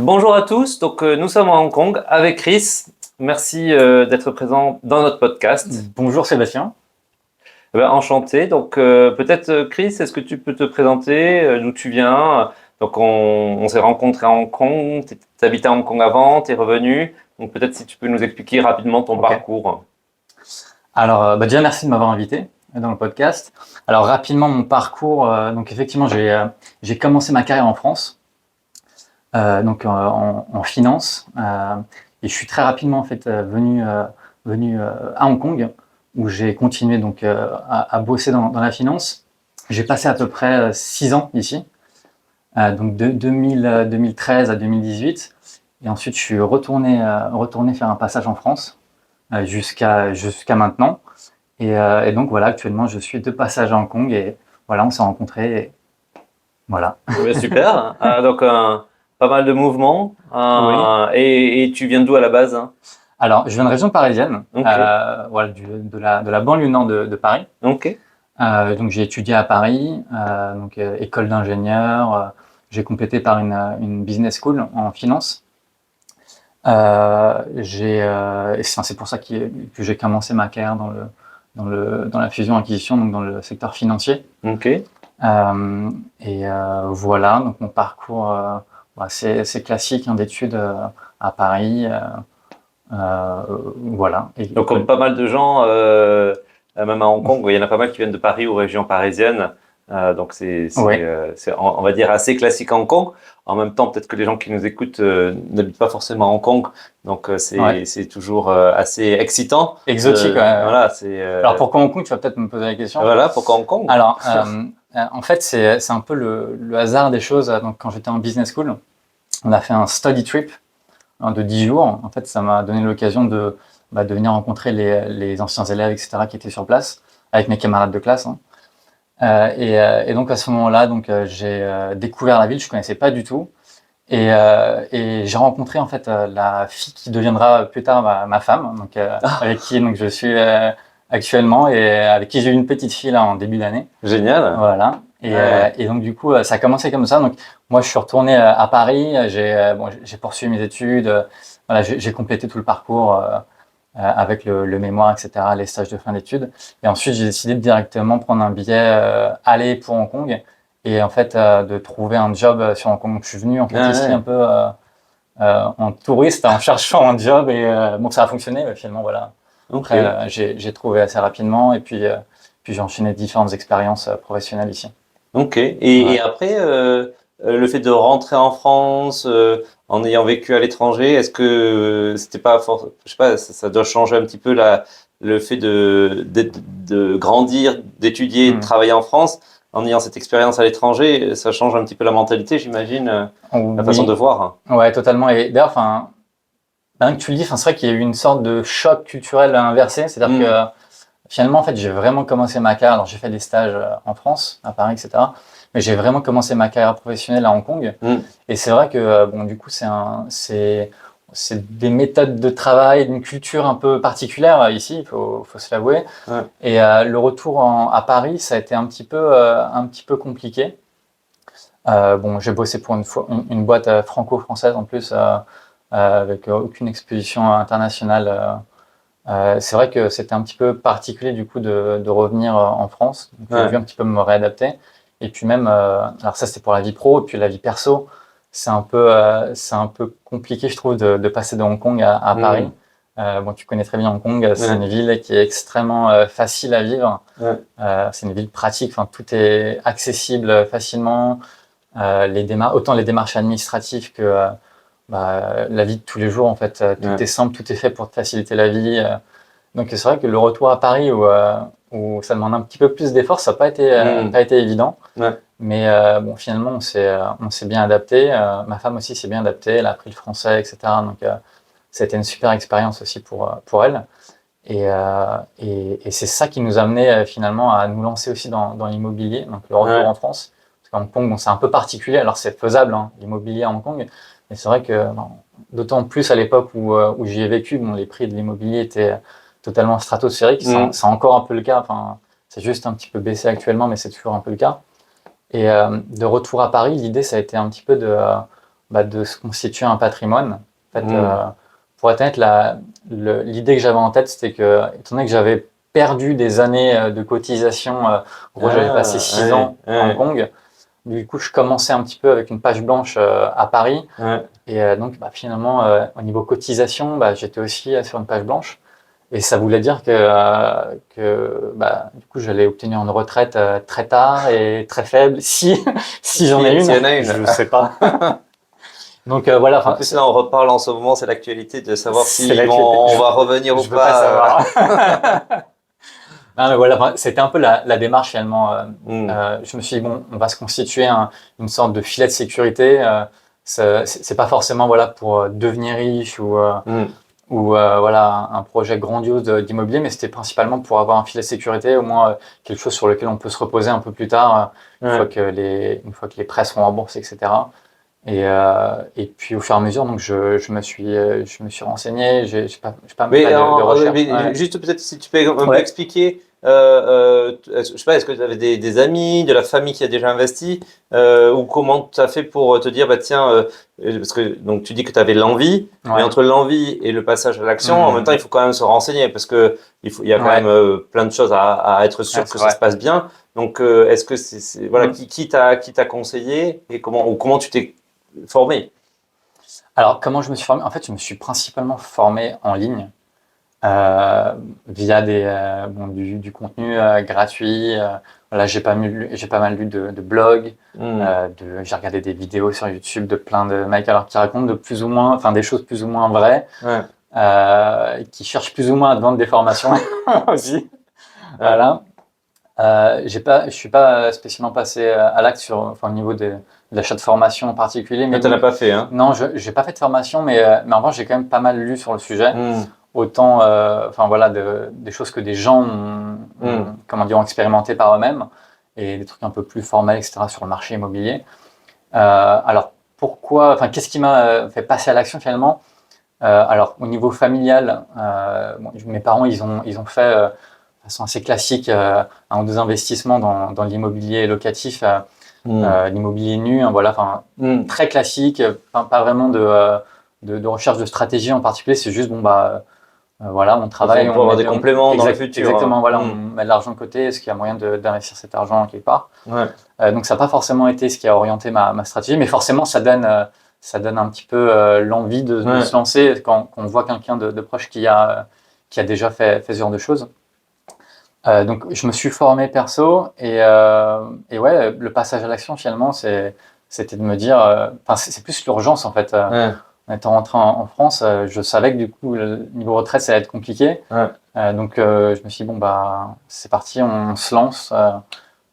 Bonjour à tous, nous sommes à Hong Kong avec Chris. Merci d'être présent dans notre podcast. Bonjour Sébastien. Enchanté. Peut-être Chris, est-ce que tu peux te présenter d'où tu viens? On s'est rencontrés à Hong Kong, tu habitais à Hong Kong avant, tu es revenu. Donc peut-être si tu peux nous expliquer rapidement ton parcours. Alors déjà merci de m'avoir invité dans le podcast. Alors rapidement mon parcours, donc effectivement j'ai commencé ma carrière en France, en finance, et je suis très rapidement en fait venu à Hong Kong où j'ai continué donc à bosser dans la finance. J'ai passé à peu près 6 ans ici, donc de 2013 à 2018, et ensuite je suis retourné faire un passage en France jusqu'à maintenant. Et donc voilà, actuellement je suis de passage à Hong Kong et voilà, on s'est rencontrés. Et voilà. Super. Pas mal de mouvements. Oui. Et tu viens d'où à la base? Alors, je viens de région parisienne, Okay. voilà, de la banlieue nord de Paris. Ok. Donc j'ai étudié à Paris, école d'ingénieur. J'ai complété par une business school en finance. C'est pour ça que j'ai commencé ma carrière dans la fusion-acquisition, donc dans le secteur financier. Ok. Voilà, donc mon parcours, c'est classique d'études à Paris. Voilà. Donc, comme pas mal de gens, même à Hong Kong, il y en a pas mal qui viennent de Paris ou région parisienne. Ouais. On va dire, assez classique à Hong Kong. En même temps, peut-être que les gens qui nous écoutent n'habitent pas forcément à Hong Kong. Donc, c'est toujours assez excitant. Exotique, ouais. Voilà, Alors, pourquoi Hong Kong? Tu vas peut-être me poser la question. Voilà, pourquoi Hong Kong? Alors, en fait, c'est un peu le hasard des choses. Donc, quand j'étais en business school, on a fait un study trip de 10 jours. En fait, ça m'a donné l'occasion de venir rencontrer les anciens élèves, etc., qui étaient sur place, avec mes camarades de classe. Et donc, à ce moment-là, j'ai découvert la ville, je ne connaissais pas du tout. Et j'ai rencontré en fait la fille qui deviendra plus tard ma femme, avec qui je suis actuellement et avec qui j'ai eu une petite fille là en début d'année. Génial. Voilà. Et donc du coup, ça a commencé comme ça. Donc moi, je suis retourné à Paris. J'ai poursuivi mes études. Voilà, j'ai complété tout le parcours avec le mémoire, etc., les stages de fin d'études. Et ensuite, j'ai décidé de directement prendre un billet aller pour Hong Kong et en fait de trouver un job sur Hong Kong. Donc, je suis venu en fait ici un peu en touriste en cherchant un job et bon, ça a fonctionné. Mais finalement, voilà. Okay. Après, j'ai trouvé assez rapidement et puis j'ai enchaîné différentes expériences professionnelles ici. Ok. Et après, le fait de rentrer en France, en ayant vécu à l'étranger, est-ce que c'était pas je sais pas, ça doit changer un petit peu le fait de grandir, d'étudier, de travailler en France, en ayant cette expérience à l'étranger, ça change un petit peu la mentalité, j'imagine, la façon de voir. Ouais, totalement. Et d'ailleurs, maintenant que tu le dis, c'est vrai qu'il y a eu une sorte de choc culturel inversé. C'est-à-dire que finalement, en fait, j'ai vraiment commencé ma carrière. Alors, j'ai fait des stages en France, à Paris, etc. Mais j'ai vraiment commencé ma carrière professionnelle à Hong Kong. Et c'est vrai que, bon, du coup, c'est des méthodes de travail, une culture un peu particulière ici, il faut se l'avouer. Et le retour à Paris, ça a été un petit peu compliqué. Bon, j'ai bossé pour une boîte franco-française en plus, avec aucune exposition internationale. C'est vrai que c'était un petit peu particulier du coup de revenir en France. Donc, j'ai dû un petit peu me réadapter. Et puis même, alors ça c'était pour la vie pro, et puis la vie perso, c'est un peu compliqué, je trouve, de passer de Hong Kong à Paris. Bon, tu connais très bien Hong Kong, c'est une ville qui est extrêmement facile à vivre. C'est une ville pratique, enfin, tout est accessible facilement. Autant les démarches administratives que la vie de tous les jours, en fait, tout est simple, tout est fait pour te faciliter la vie. Donc c'est vrai que le retour à Paris où ça demande un petit peu plus d'efforts, ça n'a pas été évident. Mais bon, finalement, on s'est bien adapté. Ma femme aussi s'est bien adaptée, elle a appris le français, etc. Donc ça a été une super expérience aussi pour elle. Et c'est ça qui nous a amené finalement à nous lancer aussi dans l'immobilier, donc le retour en France. Parce qu'à Hong Kong, bon, c'est un peu particulier. Alors c'est faisable, hein, l'immobilier à Hong Kong, mais c'est vrai que d'autant plus à l'époque où j'y ai vécu, bon, les prix de l'immobilier étaient totalement stratosphériques. C'est encore un peu le cas. Enfin, c'est juste un petit peu baissé actuellement, mais c'est toujours un peu le cas. Et de retour à Paris, l'idée, ça a été un petit peu de se constituer un patrimoine. En fait, Mm. pour être honnête, l'idée que j'avais en tête, c'était que, étant donné que j'avais perdu des années de cotisation, en gros, j'avais passé Ah, 6 ouais, ans à Hong ouais, Kong. Du coup, je commençais un petit peu avec une page blanche à Paris. ouais. Et donc, finalement, au niveau cotisation, j'étais aussi sur une page blanche. Et ça voulait dire que du coup, j'allais obtenir une retraite très tard et très faible, si j'en ai S'il une, y en a une. je ne sais pas. Donc voilà, En plus, là, on reparle en ce moment, c'est l'actualité de savoir c'est si l'actualité. on va revenir ou Je veux pas pas. savoir. Non, mais voilà, c'était un peu la démarche finalement. Mm, Je me suis dit, bon, on va se constituer une sorte de filet de sécurité. C'est pas forcément voilà, pour devenir riche mm, ou voilà, un projet grandiose d'immobilier, mais c'était principalement pour avoir un filet de sécurité, au moins quelque chose sur lequel on peut se reposer un peu plus tard, ouais. une fois que les prêts seront en bourse, etc. Et puis au fur et à mesure, donc je me suis renseigné, j'ai pas Mais, mal de recherches. mais Ouais. juste peut-être si tu peux un peu Ouais. expliquer, je sais pas, est-ce que tu avais des amis, de la famille qui a déjà investi, ou comment tu as fait pour te dire, bah tiens, parce que donc tu dis que tu avais l'envie, mais Ouais. entre l'envie et le passage à l'action, en même temps, Hmm. il faut quand même se renseigner, parce que il y a quand même Ouais. plein de choses à être Ouais, sûr que c'est ça se vrai. passe bien. Donc, est-ce que voilà, Hmm. qui t'a conseillé et comment tu t'es formé? Alors, comment je me suis formé? En fait, je me suis principalement formé en ligne via du contenu gratuit. Voilà, j'ai pas mal lu de blogs, Hmm, j'ai regardé des vidéos sur YouTube de plein de mecs alors qui racontent de plus ou moins, enfin des choses plus ou moins vraies, ouais, qui cherchent plus ou moins à te vendre des formations aussi. ouais. Voilà. Je suis pas spécialement passé à l'acte au niveau de l'achat de formation en particulier, Mais mais t'en as oui, pas fait, hein? non, j'ai pas fait de formation, mais en revanche, j'ai quand même pas mal lu sur le sujet. Hmm, Autant, enfin voilà, des choses que des gens hmm. comment dire, ont expérimenté par eux-mêmes et des trucs un peu plus formels, etc., sur le marché immobilier. Alors, enfin, qu'est-ce qui m'a fait passer à l'action finalement? Alors, au niveau familial, mes parents, ils ont fait de façon assez classique un ou deux investissements dans l'immobilier locatif, Hmm. l'immobilier nu, hein, voilà, enfin, Hmm. très classique, pas vraiment de recherche de stratégie en particulier, c'est juste, bon, voilà, on travaille, Pour avoir des compléments dans le futur, exactement, hein. voilà, on Hmm. met de l'argent de côté, est-ce qu'il y a moyen d'investir cet argent quelque part? Ouais. Donc ça n'a pas forcément été ce qui a orienté ma stratégie, mais forcément ça donne un petit peu l'envie de Ouais. se lancer quand on voit quelqu'un de proche qui a déjà fait ce genre de choses. Donc je me suis formé perso et ouais, le passage à l'action finalement, c'était de me dire, enfin c'est plus l'urgence en fait. Ouais. En étant rentré en France, je savais que du coup le niveau retraite ça allait être compliqué. Ouais. Donc je me suis dit bon c'est parti, on se lance,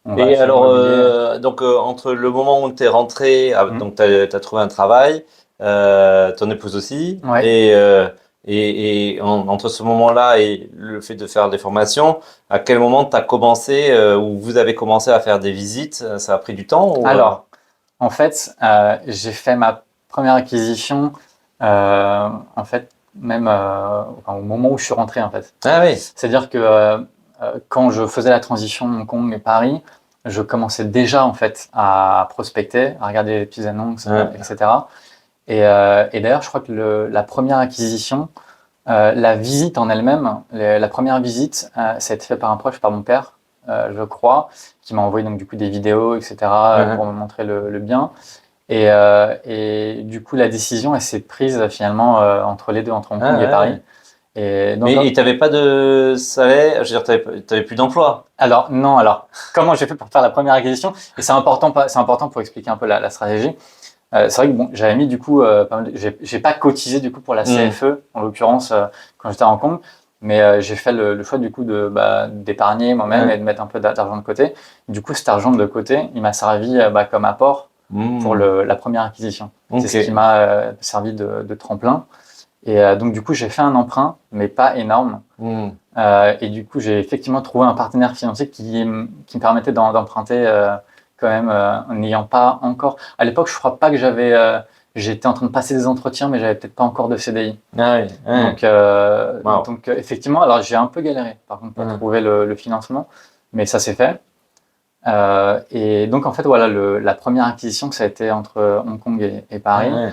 on va Et acheter alors, l'immobilier. donc, entre le moment où tu es rentré, Mm. donc tu as trouvé un travail, ton épouse aussi, Ouais. et entre ce moment-là et le fait de faire des formations, à quel moment tu as commencé, ou vous avez commencé à faire des visites? Ça a pris du temps ou, Alors, en fait, j'ai fait ma première acquisition, en fait, même enfin, au moment où je suis rentré, en fait. Ah oui. C'est-à-dire que quand je faisais la transition Hong Kong et Paris, je commençais déjà, en fait, à prospecter, à regarder les petites annonces, Ouais. etc. Et d'ailleurs, je crois que la première acquisition, la visite en elle-même, la première visite, ça a été fait par un proche, par mon père, je crois, qui m'a envoyé donc du coup des vidéos, etc., Ouais. pour me montrer le bien. Et du coup, la décision, elle s'est prise finalement entre les deux, entre Hong Kong et Ah Paris. ouais. Et donc, Mais tu n'avais pas de salaire, je veux dire, tu plus d'emploi. alors non, alors comment j'ai fait pour faire la première acquisition? Et c'est important pour expliquer un peu la stratégie. C'est vrai que bon, j'avais mis du coup, j'ai pas cotisé du coup pour la Hmm. CFE en l'occurrence quand j'étais à Hong Kong, mais j'ai fait le choix du coup d'épargner moi-même et Ouais. de mettre un peu d'argent de côté. Du coup, cet argent de côté, il m'a servi comme apport pour Hmm. la première acquisition. C'est Ok. ce qui m'a servi de tremplin. Et donc du coup, j'ai fait un emprunt, mais pas énorme. Hmm. Et du coup, j'ai effectivement trouvé un partenaire financier qui me permettait d'emprunter quand même en n'ayant pas encore. À l'époque, je crois pas que j'étais en train de passer des entretiens, mais j'avais peut-être pas encore de CDI. Ah oui. Ouais. Wow. Effectivement, alors j'ai un peu galéré par contre pour Ouais. trouver le financement, mais ça s'est fait. Et donc, en fait, voilà, la première acquisition, ça a été entre Hong Kong et Paris. Ouais.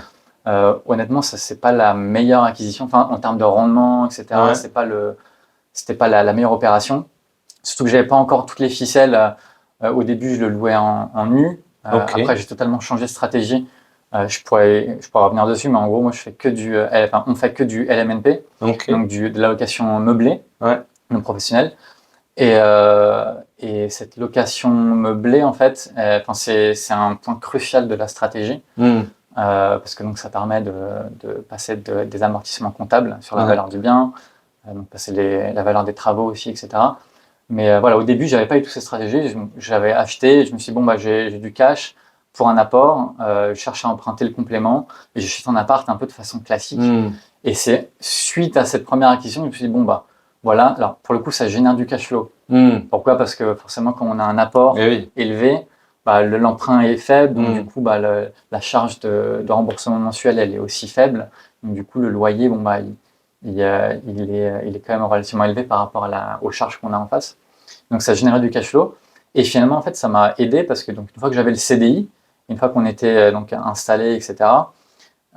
Honnêtement, ça, c'est pas la meilleure acquisition. Enfin, en termes de rendement, etc., Ouais. c'était pas la meilleure opération. Surtout que j'avais pas encore toutes les ficelles. Au début, je le louais en nu. Ok. Après, j'ai totalement changé de stratégie. Je pourrais revenir dessus, mais en gros, moi, je fais que on fait que du LMNP, Ok. donc de la location meublée, Ouais. non professionnelle. Et cette location meublée, en fait, enfin, c'est un point crucial de la stratégie. Parce que donc ça permet de passer des amortissements comptables sur la Ouais. valeur du bien, donc passer la valeur des travaux aussi, etc. Mais voilà, au début, j'avais pas eu toutes ces stratégies. J'avais acheté, je me suis dit, bon, bah, j'ai du cash pour un apport, je cherche à emprunter le complément, et j'achète un appart un peu de façon classique. Et c'est suite à cette première acquisition, je me suis dit, bon, bah, voilà, alors pour le coup, ça génère du cash flow. Pourquoi? Parce que forcément, quand on a un apport Eh oui. élevé, bah, l'emprunt est faible, donc du Mm. coup, bah, la charge de remboursement mensuel, elle est aussi faible. Donc du coup, le loyer, bon, bah, il est quand même relativement élevé par rapport aux charges qu'on a en face. Donc ça générait du cash flow. Et finalement, en fait, ça m'a aidé parce que donc, une fois que j'avais le CDI, une fois qu'on était donc installé, etc.,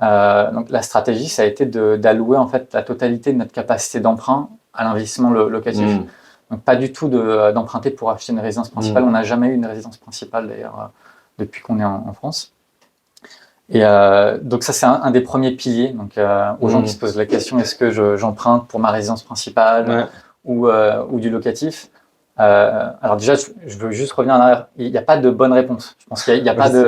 donc la stratégie, ça a été d'allouer en fait la totalité de notre capacité d'emprunt à l'investissement locatif. Mm. Donc pas du tout d'emprunter pour acheter une résidence principale. On n'a jamais eu une résidence principale d'ailleurs depuis qu'on est en France. Et donc ça c'est un des premiers piliers. Donc aux gens qui se posent la question, est-ce que j'emprunte pour ma résidence principale Ouais. ou du locatif? Alors déjà, je veux juste revenir en arrière. Il n'y a pas de bonne réponse. Je pense qu'il y a pas de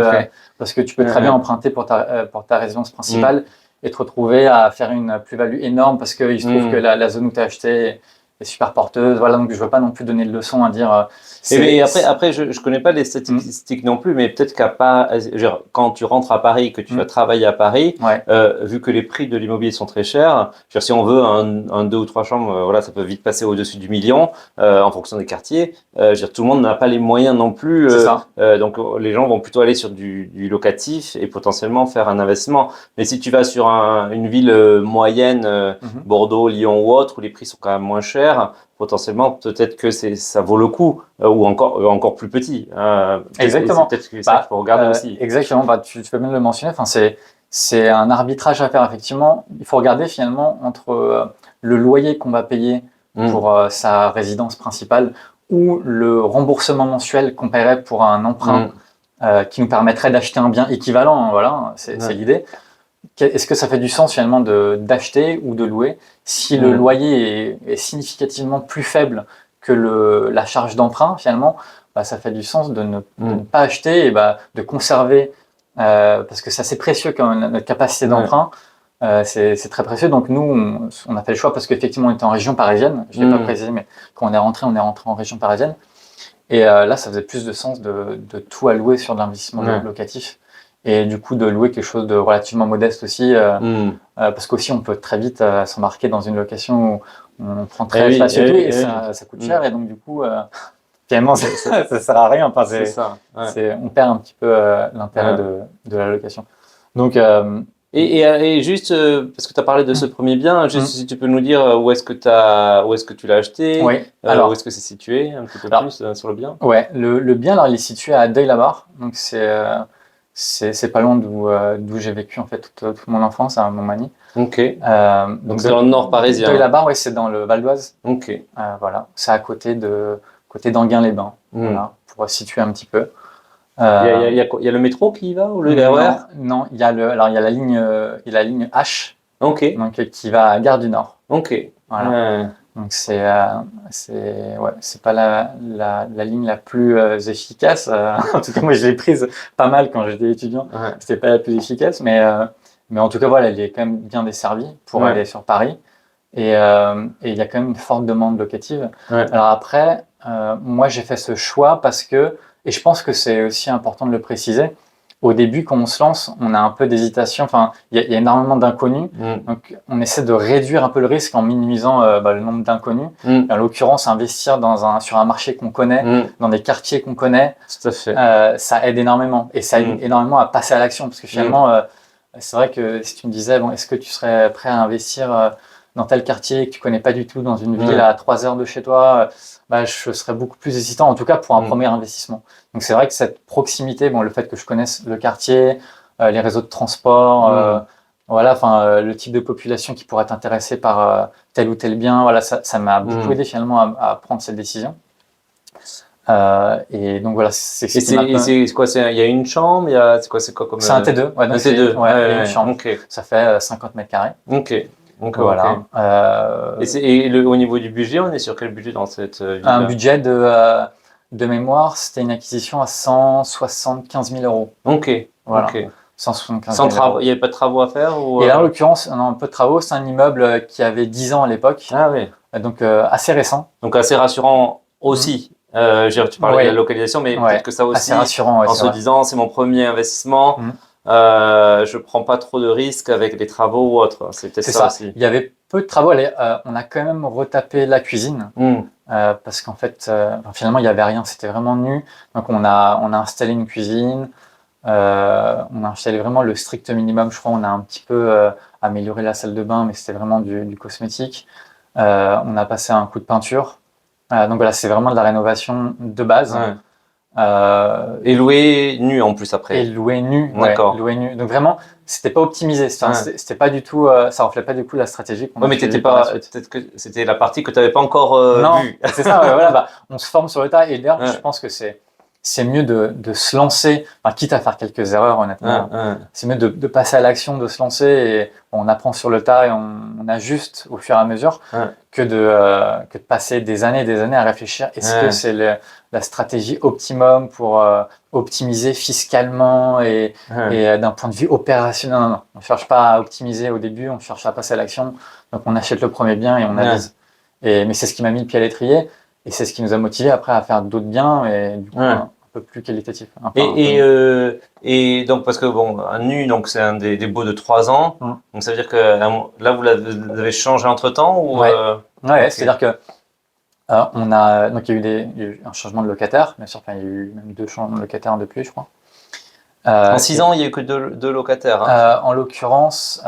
parce que tu peux très bien emprunter pour ta résidence principale et te retrouver à faire une plus-value énorme parce qu'il se trouve que la zone où tu as acheté est super porteuse. Voilà, donc je ne veux pas non plus donner de leçons à dire. Et après, je connais pas les statistiques non plus, mais peut-être qu'à pas, quand tu rentres à Paris, que tu vas travailler à Paris, Ouais. vu que les prix de l'immobilier sont très chers, je veux dire, si on veut un 2 ou 3 chambres, voilà, ça peut vite passer au-dessus du million, en fonction des quartiers. Je veux dire, tout le monde n'a pas les moyens non plus. C'est ça. Donc les gens vont plutôt aller sur du locatif et potentiellement faire un investissement. Mais si tu vas sur une ville moyenne, Bordeaux, Lyon ou autre, où les prix sont quand même moins chers, potentiellement, peut-être que ça vaut le coup, ou encore plus petit. Exactement. C'est peut-être ça qu'il faut regarder aussi. Exactement. Bah, tu fais bien de le mentionner. Enfin, c'est un arbitrage à faire, effectivement. Il faut regarder finalement entre le loyer qu'on va payer pour sa résidence principale ou le remboursement mensuel qu'on paierait pour un emprunt qui nous permettrait d'acheter un bien équivalent. Voilà, c'est l'idée. Est-ce que ça fait du sens finalement d'acheter ou de louer si le loyer est significativement plus faible que la charge d'emprunt finalement, bah, ça fait du sens de ne pas acheter et bah, de conserver parce que c'est assez précieux quand même, notre capacité d'emprunt. C'est très précieux. Donc nous, on a fait le choix parce qu'effectivement, on était en région parisienne. Je ne l'ai pas précisé, mais quand on est rentré en région parisienne. Et là, ça faisait plus de sens de tout allouer sur de l'investissement locatif. Et du coup, de louer quelque chose de relativement modeste aussi. Parce qu'aussi, on peut très vite s'embarquer dans une location où on prend très espace et tout, et ça coûte cher. Et donc, du coup, finalement, ça ne sert à rien. Enfin, C'est ça. on perd un petit peu l'intérêt de la location. Donc, et juste, parce que tu as parlé de ce premier bien, juste si tu peux nous dire où est-ce que tu l'as acheté, oui. où est-ce que c'est situé, un petit peu plus sur le bien. Ouais, le bien, alors, il est situé à Deuil-la-Barre. Donc, c'est pas loin d'où j'ai vécu en fait toute mon enfance à Montmagny. Ok. Donc c'est dans le nord parisien. Deuil-la-Barre, ouais, c'est dans le Val d'Oise. Ok. Voilà, c'est à côté d'Enghien-les-Bains, voilà, pour situer un petit peu. Il y a le métro qui y va ou le RER? Non, il y a la ligne H, ok. donc qui va à Gare du Nord. Ok. Voilà. Donc c'est pas la ligne la plus efficace. En tout cas, moi je l'ai prise pas mal quand j'étais étudiant. C'était pas la plus efficace, mais en tout cas voilà, elle est quand même bien desservie pour aller sur Paris. Et il y a quand même une forte demande locative. Alors après, moi j'ai fait ce choix parce que, et je pense que c'est aussi important de le préciser, au début, quand on se lance, on a un peu d'hésitation. Enfin, il y a énormément d'inconnus. Donc, on essaie de réduire un peu le risque en minimisant le nombre d'inconnus. En l'occurrence, investir sur un marché qu'on connaît, dans des quartiers qu'on connaît, tout à fait. ça aide énormément. Et ça aide énormément à passer à l'action. Parce que finalement, c'est vrai que si tu me disais, bon, est-ce que tu serais prêt à investir dans tel quartier que tu connais pas du tout, dans une ville à 3 heures de chez toi, bah, je serais beaucoup plus hésitant, en tout cas pour un premier investissement. Donc c'est vrai que cette proximité, bon, le fait que je connaisse le quartier, les réseaux de transport, voilà, enfin le type de population qui pourrait être intéressée par tel ou tel bien, voilà, ça m'a beaucoup aidé finalement à prendre cette décision. Et donc voilà, c'est ce qui m'a. C'est quoi? Il y a une chambre, c'est quoi comme. C'est un T2, ouais, donc un T2, ouais, il y a une chambre. ok. Ça fait 50 mètres carrés. Ok. Donc, Voilà. au niveau du budget, on est sur quel budget dans cette ville-là? Un budget de mémoire, c'était une acquisition à 175 000 euros. Ok. Voilà. Ok. 175 Sans 000 euros. il n'y avait pas de travaux à faire ou, Et là, en l'occurrence, on a un peu de travaux. C'est un immeuble qui avait 10 ans à l'époque, Ah oui. donc assez récent. Donc assez rassurant aussi. Tu parlais de la localisation, mais peut-être que ça aussi, assez rassurant, en se disant c'est mon premier investissement, je prends pas trop de risques avec les travaux ou autre. C'est peut-être ça aussi. Il y avait peu de travaux. On a quand même retapé la cuisine parce qu'en fait, finalement, il n'y avait rien. C'était vraiment nu. Donc on a installé une cuisine. On a installé vraiment le strict minimum. Je crois on a un petit peu amélioré la salle de bain, mais c'était vraiment du cosmétique. On a passé un coup de peinture. Donc voilà, c'est vraiment de la rénovation de base. Et loué nu en plus après. Et loué nu. D'accord. Loué nu. Donc vraiment, c'était pas optimisé. C'était pas du tout. Ça reflète pas du coup la stratégie qu'on a. Mais t'étais pas. Peut-être que c'était la partie que tu n'avais pas encore vue. C'est ça. Voilà, on se forme sur le tas. Et d'ailleurs, je pense que c'est mieux de se lancer, quitte à faire quelques erreurs, honnêtement. C'est mieux de passer à l'action, de se lancer et on apprend sur le tas et on ajuste au fur et à mesure que de passer des années à réfléchir. Est-ce que c'est la stratégie optimum pour optimiser fiscalement et d'un point de vue opérationnel? Non. On ne cherche pas à optimiser au début, on cherche à passer à l'action. Donc on achète le premier bien et on avise. Mais c'est ce qui m'a mis le pied à l'étrier. Et c'est ce qui nous a motivé après à faire d'autres biens et du coup un peu plus qualitatif. Et donc parce que bon, un nu donc c'est un des baux de 3 ans. Donc ça veut dire que là vous l'avez changé entre temps ou okay. C'est-à-dire que donc il y a eu un changement de locataire, bien sûr. Il y a eu même 2 changements de locataire depuis, je crois. En 6 ans, il n'y a eu que 2 locataires. En l'occurrence,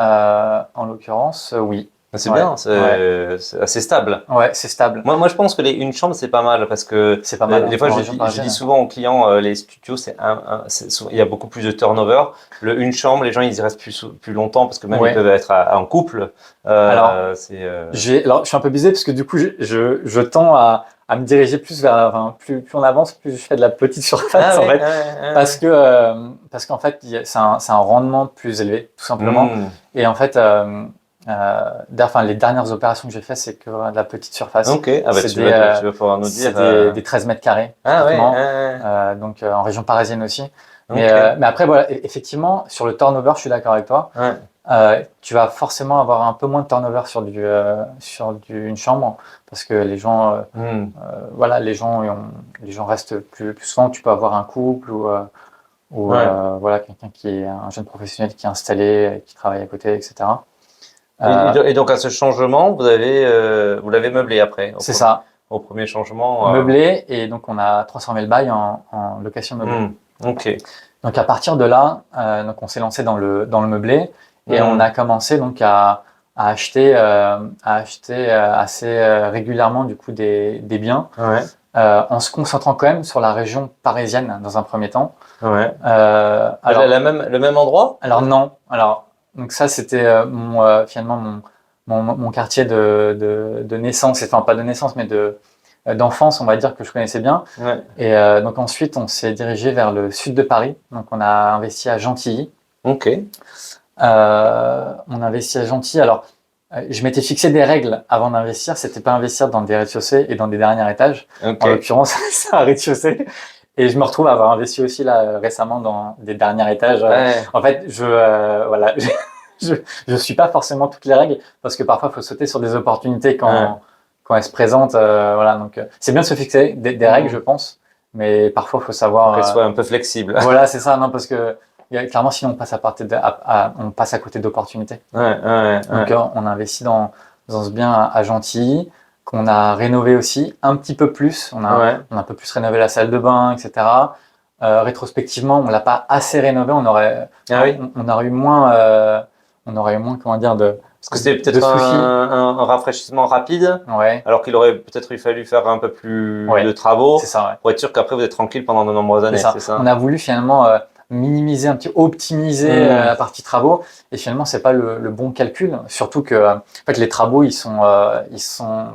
oui. C'est bien, c'est assez stable. Ouais, c'est stable. Moi, je pense que une chambre, c'est pas mal parce que c'est pas mal, des fois, je dis souvent aux clients, les studios, il y a beaucoup plus de turnover. Une chambre, les gens, ils y restent plus longtemps parce que même ils peuvent être en couple. Alors, je suis un peu biaisé parce que du coup, je tends à me diriger plus vers, plus on avance, plus je fais de la petite surface parce qu'en fait, c'est un rendement plus élevé, tout simplement. Et en fait, les dernières opérations que j'ai faites, c'est que de la petite surface. Ok, tu vas pouvoir nous dire. C'est des 13 mètres carrés. Donc en région parisienne aussi. Mais après, voilà, effectivement, sur le turnover, je suis d'accord avec toi. Tu vas forcément avoir un peu moins de turnover sur une chambre parce que les gens, les gens restent plus souvent. Tu peux avoir un couple ou quelqu'un qui est un jeune professionnel qui est installé, qui travaille à côté, etc. Et donc à ce changement, vous l'avez meublé après. C'est ça. Au premier changement. Meublé et donc on a transformé le bail en location meublée. Ok. Donc à partir de là, donc on s'est lancé dans le meublé et on a commencé donc à acheter assez régulièrement du coup des biens en se concentrant quand même sur la région parisienne dans un premier temps. Alors le même endroit? Alors non. Donc ça, c'était finalement mon quartier de naissance, enfin pas de naissance, mais d'enfance, on va dire, que je connaissais bien. Et donc ensuite, on s'est dirigé vers le sud de Paris. Donc on a investi à Gentilly. Ok. On a investi à Gentilly. Alors, je m'étais fixé des règles avant d'investir. C'était pas investir dans des rez-de-chaussée et dans des derniers étages. En l'occurrence, c'est un rez-de-chaussée. Et je me retrouve à avoir investi aussi là récemment dans des derniers étages. En fait, je suis pas forcément toutes les règles parce que parfois il faut sauter sur des opportunités quand elles se présentent. Donc c'est bien de se fixer des règles, je pense, mais parfois il faut savoir qu'elles soient un peu flexibles. Voilà, c'est ça. Non, parce que clairement sinon on passe à côté d'opportunités. Donc on a investi dans ce bien à Gentilly, qu'on a rénové aussi un petit peu plus. On a un peu plus rénové la salle de bain, etc. Rétrospectivement, on l'a pas assez rénové. On aurait eu moins on aurait moins, comment dire, de Parce que c'était de peut-être soucis. un rafraîchissement rapide, Ouais, alors qu'il aurait peut-être fallu faire un peu plus Ouais, de travaux c'est ça, ouais. pour être sûr qu'après vous êtes tranquille pendant de nombreuses C'est années, ça. c'est ça? On a voulu finalement minimiser un petit, optimiser la partie travaux, et finalement c'est pas le bon calcul. Surtout que en fait les travaux enfin,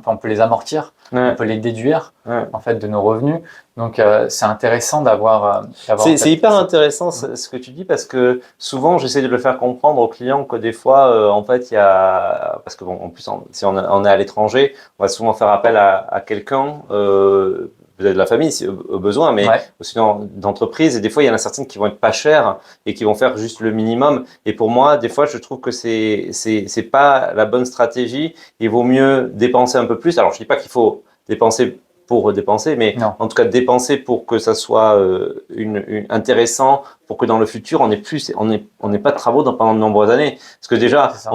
on peut les amortir, on peut les déduire Ouais. en fait de nos revenus. Donc c'est intéressant d'avoir C'est hyper intéressant ce que tu dis parce que souvent j'essaie de le faire comprendre aux clients que des fois en fait il y a parce que bon en plus si on est à l'étranger on va souvent faire appel à quelqu'un peut-être de la famille si, au besoin mais Ouais. aussi d'entreprise et des fois il y en a certaines qui vont être pas chères et qui vont faire juste le minimum et pour moi des fois je trouve que c'est pas la bonne stratégie. Il vaut mieux dépenser un peu plus. Alors je dis pas qu'il faut dépenser pour dépenser, mais Non. en tout cas dépenser pour que ça soit intéressant, pour que dans le futur on n'ait pas de travaux pendant de nombreuses années. Parce que déjà, C'est ça.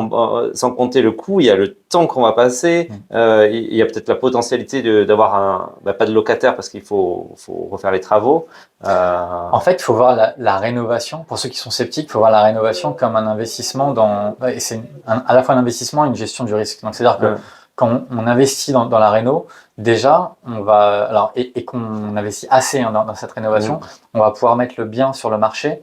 sans compter le coût, il y a le temps qu'on va passer, il y a peut-être la potentialité d'avoir pas de locataire parce qu'il faut refaire les travaux. En fait, il faut voir la rénovation. Pour ceux qui sont sceptiques, il faut voir la rénovation comme un investissement et c'est à la fois un investissement et une gestion du risque. Donc, c'est-à-dire que quand on investit dans la réno, déjà, on va, alors, et qu'on investit assez dans cette rénovation, on va pouvoir mettre le bien sur le marché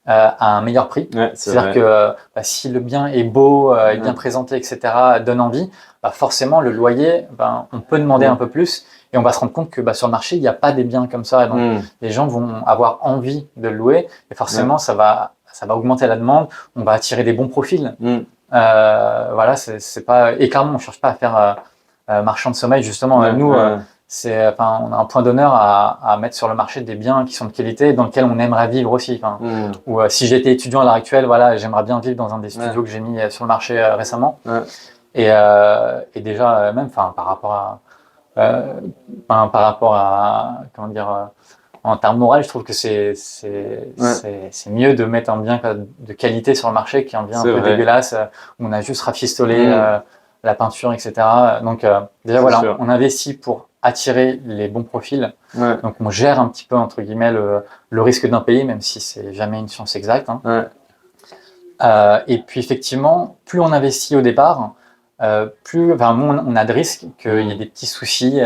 à un meilleur prix. C'est-à-dire que si le bien est beau, est bien présenté, etc., donne envie, forcément, le loyer, on peut demander un peu plus. Et on va se rendre compte que sur le marché, il n'y a pas des biens comme ça. Et donc, les gens vont avoir envie de le louer. Et forcément, ça va augmenter la demande. On va attirer des bons profils. Voilà, c'est pas. Et clairement, on ne cherche pas à faire marchand de sommeil. Justement, nous, on a un point d'honneur à mettre sur le marché des biens qui sont de qualité, dans lesquels on aimerait vivre aussi. Ou si j'étais étudiant à l'heure actuelle, voilà, j'aimerais bien vivre dans un des studios que j'ai mis sur le marché récemment. Et déjà, même, par rapport à comment dire, en termes moraux, je trouve que c'est mieux de mettre un bien de qualité sur le marché qu'un bien un peu dégueulasse où on a juste rafistolé la peinture, etc. Donc déjà voilà, on investit pour attirer les bons profils. Donc on gère un petit peu entre guillemets le risque d'impayé, même si c'est jamais une science exacte. Et puis effectivement, plus on investit au départ, moins on a de risques qu'il y ait des petits soucis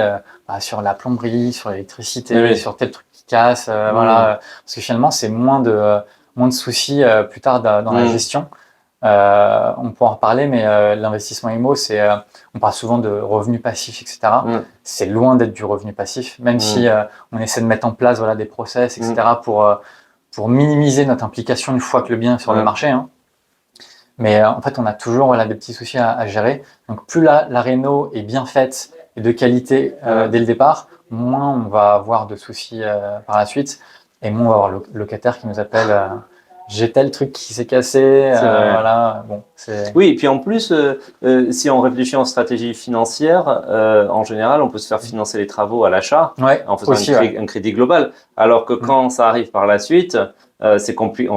sur la plomberie, sur l'électricité, sur tel truc qui casse, voilà. Parce que finalement, c'est moins de soucis plus tard dans la gestion. On pourra en reparler, mais l'investissement IMO, on parle souvent de revenus passifs, etc. C'est loin d'être du revenu passif, même si on essaie de mettre en place des process, etc. pour minimiser notre implication une fois que le bien est sur le marché. Mais en fait, on a toujours des petits soucis à gérer. Donc, plus la réno est bien faite et de qualité dès le départ, moins on va avoir de soucis par la suite. Et moins on va avoir le locataire qui nous appelle j'ai tel truc qui s'est cassé. Voilà. Bon, oui, et puis en plus, si on réfléchit en stratégie financière, en général, on peut se faire financer les travaux à l'achat en faisant aussi, un crédit global. Alors que quand ça arrive par la suite, c'est compliqué.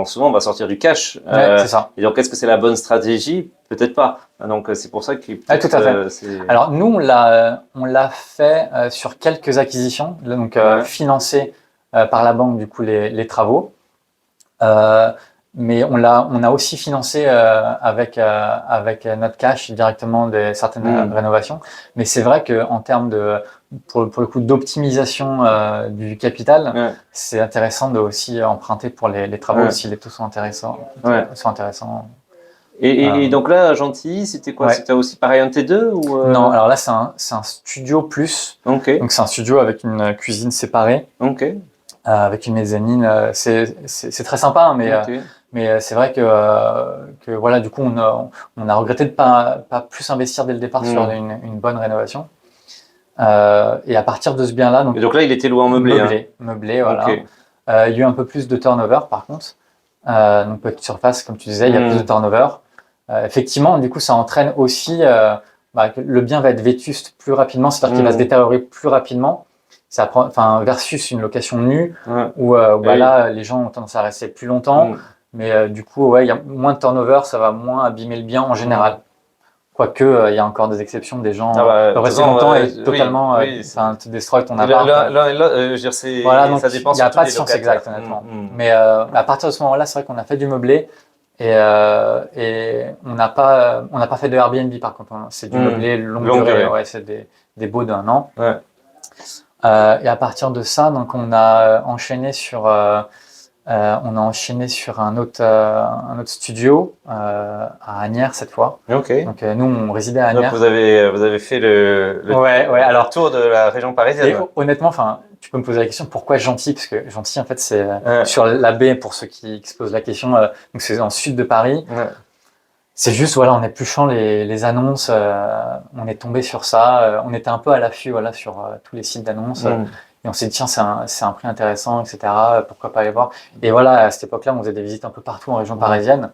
Souvent, on va sortir du cash. C'est ça. Et donc, est-ce que c'est la bonne stratégie? Peut-être pas. Donc, c'est pour ça que. Tout à fait. Alors, nous, on l'a fait sur quelques acquisitions, donc financé par la banque, du coup, les travaux. Mais on a aussi financé avec notre cash directement certaines rénovations. Mais c'est vrai qu'en termes pour le coup d'optimisation du capital, c'est intéressant de aussi emprunter pour les travaux si les taux sont intéressants. Et donc là, Gentilly, c'était quoi? C'était aussi pareil un T2 ou Non, alors là c'est un studio plus. Donc c'est un studio avec une cuisine séparée. Avec une mezzanine, c'est très sympa, mais c'est vrai que voilà, du coup, on a regretté de pas plus investir dès le départ sur une bonne rénovation. Et à partir de ce bien-là, donc là, il était loué en meublé. Meublé, voilà. Il y a eu un peu plus de turnover, par contre. Donc petite surface, comme tu disais, il y a plus de turnover. Effectivement, du coup, ça entraîne aussi que le bien va être vétuste plus rapidement, c'est-à-dire qu'il va se détériorer plus rapidement. Versus une location nue où là les gens ont tendance à rester plus longtemps, mais du coup il y a moins de turnover, ça va moins abîmer le bien en général. Quoique il y a encore des exceptions, des gens peuvent rester longtemps et totalement te destroy ton appart. Ça dépend. Il n'y a pas de science exacte honnêtement. Mais à partir de ce moment-là, c'est vrai qu'on a fait du meublé Et on n'a pas fait de Airbnb par contre, hein. C'est du meublé longue durée. Ouais, c'est des baux d'1 an. Ouais. Et à partir de ça, donc on a enchaîné sur un autre studio à Asnières cette fois. Ok. Donc nous, on résidait à Donc Asnières. vous avez fait le tour de la région Et parisienne. honnêtement, enfin, tu peux me poser la question pourquoi Gentil? Parce que Gentil, en fait, c'est Ouais. sur la baie pour ceux qui se posent la question. Donc c'est dans le sud de Paris. Ouais. C'est juste, voilà, en épluchant les annonces, on est tombé sur ça. On était un peu à l'affût, voilà, sur tous les sites d'annonces. Et on s'est dit, tiens, c'est un prix intéressant, etc. Pourquoi pas aller voir? Et voilà, à cette époque-là, on faisait des visites un peu partout en région parisienne.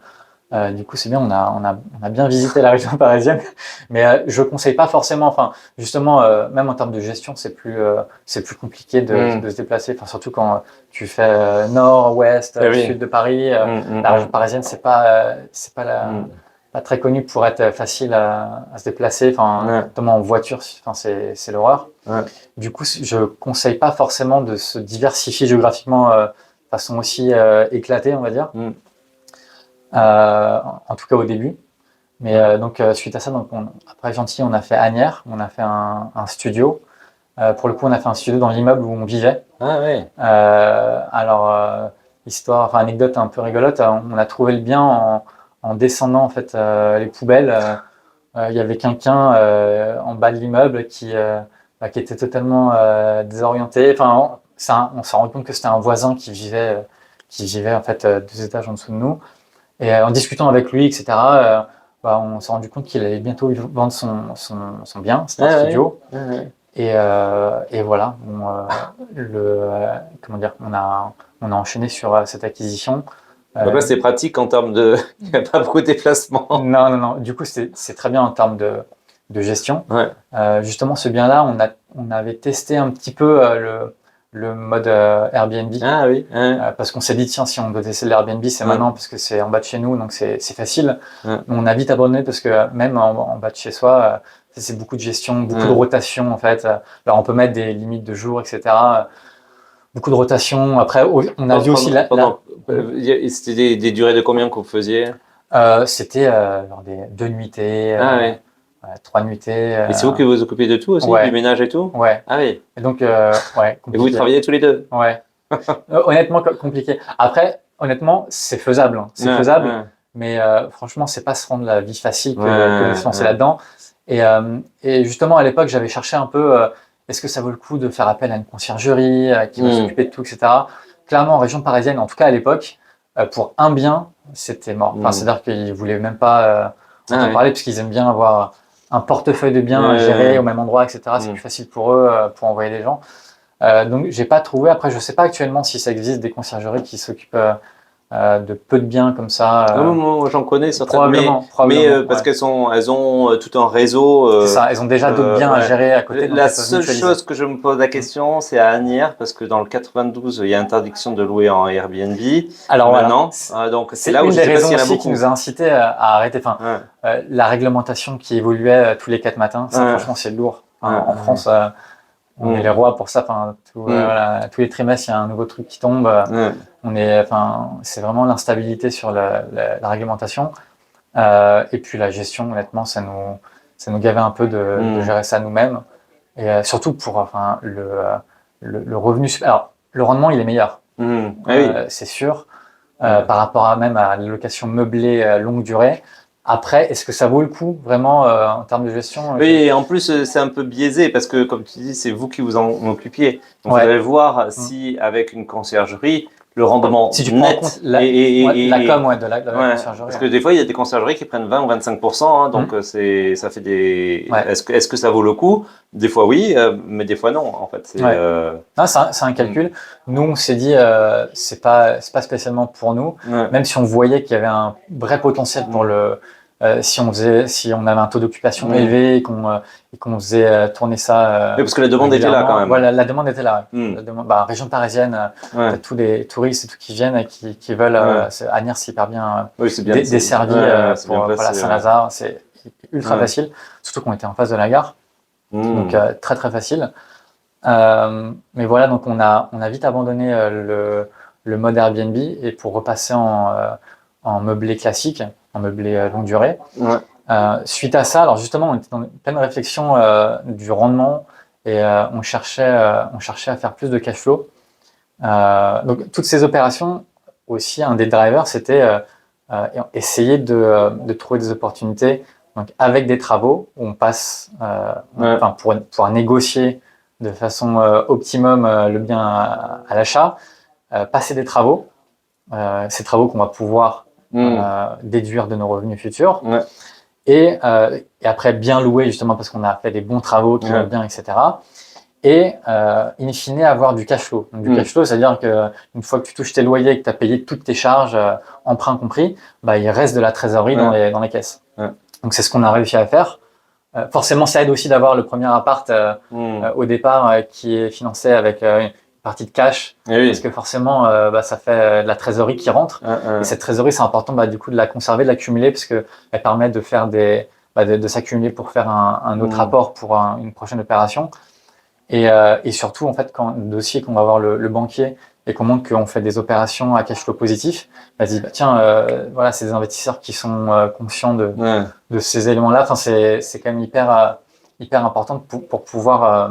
Du coup, c'est bien, on a bien visité la région parisienne. Mais je conseille pas forcément, enfin, justement, même en termes de gestion, c'est plus compliqué de se déplacer. Enfin, surtout quand tu fais nord, ouest, oui. sud de Paris. La région parisienne, c'est pas pas très connu pour être facile à se déplacer, enfin, notamment en voiture, enfin, c'est l'horreur. Ouais. Du coup, je conseille pas forcément de se diversifier géographiquement de façon aussi éclatée, on va dire. En tout cas au début. Mais donc suite à ça, donc après Gentil, on a fait Asnières, on a fait un studio. Pour le coup, on a fait un studio dans l'immeuble où on vivait. Ah ouais. Alors, histoire, enfin anecdote un peu rigolote, on a trouvé le bien en descendant en fait les poubelles. Il y avait quelqu'un en bas de l'immeuble qui était totalement désorienté. Enfin, on s'est rendu compte que c'était un voisin qui vivait en fait 2 étages en dessous de nous. Et en discutant avec lui, etc., on s'est rendu compte qu'il allait bientôt vendre son bien, c'était un studio. Ouais. Et voilà, comment dire, on a enchaîné sur cette acquisition. Donc là, c'est pratique en termes de. Il n'y a pas beaucoup de déplacements. Non. Du coup, c'est très bien en termes de gestion. Ouais. Justement, ce bien-là, on avait testé un petit peu le mode Airbnb. Ah oui. Parce qu'on s'est dit, tiens, si on doit tester l'Airbnb, c'est maintenant, parce que c'est en bas de chez nous, donc c'est facile. Mais on a vite abandonné parce que même en bas de chez soi, c'est beaucoup de gestion, beaucoup de rotation en fait. Alors on peut mettre des limites de jours, etc. Beaucoup de rotation. Après, on a vu aussi c'était des durées de combien que vous faisiez? C'était genre des 2 nuitées, 3 nuitées. Et c'est vous qui vous occupez de tout aussi, ouais. du ménage et tout? Ouais. Ah oui. Et donc, ouais. Et vous travaillez tous les deux? Ouais. Honnêtement, compliqué. Après, honnêtement, c'est faisable. Hein. C'est faisable. Mais franchement, c'est pas se rendre la vie facile que de se lancer là-dedans. Et justement, à l'époque, j'avais cherché un peu est-ce que ça vaut le coup de faire appel à une conciergerie qui va s'occuper de tout, etc. Clairement, en région parisienne, en tout cas à l'époque, pour un bien, c'était mort. Enfin, c'est-à-dire qu'ils voulaient même pas en parler parce qu'ils aiment bien avoir un portefeuille de biens à gérer au même endroit, etc. C'est plus facile pour eux pour envoyer des gens. Donc, j'ai pas trouvé. Après, je sais pas actuellement si ça existe des conciergeries qui s'occupent de peu de biens comme ça. Moi, j'en connais certaines, probablement, mais parce qu'elles ont tout un réseau. C'est ça, elles ont déjà d'autres biens à gérer à côté. La seule chose que je me pose la question, c'est à Asnières, parce que dans le 92, il y a interdiction de louer en Airbnb. Alors maintenant, donc c'est là où je sais pas s'il y en a beaucoup qui nous a incité à arrêter. Enfin, la réglementation qui évoluait tous les 4 matins, ça, franchement, c'est lourd. En France, on est les rois pour ça. Enfin, tous les trimestres, il y a un nouveau truc qui tombe. C'est vraiment l'instabilité sur la réglementation. Et puis la gestion, honnêtement, ça nous gavait un peu de gérer ça nous-mêmes. Et surtout pour le revenu. Alors, le rendement, il est meilleur. C'est sûr. Par rapport même à la location meublée longue durée. Après, est-ce que ça vaut le coup vraiment en termes de gestion? Oui, et en plus, c'est un peu biaisé parce que, comme tu dis, c'est vous qui vous en occupiez. Donc, vous allez voir si, avec une conciergerie, le rendement si tu net prends en compte la com de la conciergerie. Parce que des fois, il y a des conciergeries qui prennent 20 ou 25%, donc ça fait des. Est-ce que ça vaut le coup? Des fois oui, mais des fois non. En fait, c'est un calcul. Nous, on s'est dit c'est pas spécialement pour nous, même si on voyait qu'il y avait un vrai potentiel pour si on avait un taux d'occupation élevé et qu'on faisait tourner ça. parce que la demande était là quand même. Voilà, la demande était là. La demande, région parisienne, tous les touristes et tout qui viennent et qui veulent. Asnières, c'est hyper bien, desservi pour Saint-Lazare. C'est ultra facile, surtout qu'on était en face de la gare. Donc très très facile. Mais voilà, donc on a vite abandonné le mode Airbnb et pour repasser en en meublé classique, en meublé longue durée. Ouais. Suite à ça, alors justement, on était dans une pleine réflexion du rendement et on cherchait à faire plus de cash flow. Donc toutes ces opérations, aussi un des drivers, c'était essayer de trouver des opportunités donc avec des travaux où on passe, enfin pour pouvoir négocier de façon optimum le bien à l'achat, passer des travaux, ces travaux qu'on va pouvoir déduire de nos revenus futurs. Ouais. Et après bien louer justement parce qu'on a fait des bons travaux qui vont bien, etc. Et in fine avoir du cash flow. Donc, du cash flow, c'est-à-dire qu'une fois que tu touches tes loyers et que tu as payé toutes tes charges, emprunts compris, bah, il reste de la trésorerie dans les caisses. Donc c'est ce qu'on a réussi à faire. Forcément, ça aide aussi d'avoir le premier appart au départ qui est financé avec une partie de cash, parce que forcément, bah, ça fait de la trésorerie qui rentre. Et cette trésorerie, c'est important bah, du coup de la conserver, de l'accumuler, parce qu'elle permet de faire de s'accumuler pour faire un autre apport pour une prochaine opération. Et surtout, en fait, quand le dossier qu'on va voir le banquier et qu'on montre qu'on fait des opérations à cash flow positif, bah, dit, bah, tiens, voilà, c'est des investisseurs qui sont conscients de ces éléments-là. Enfin, c'est quand même hyper important pour pouvoir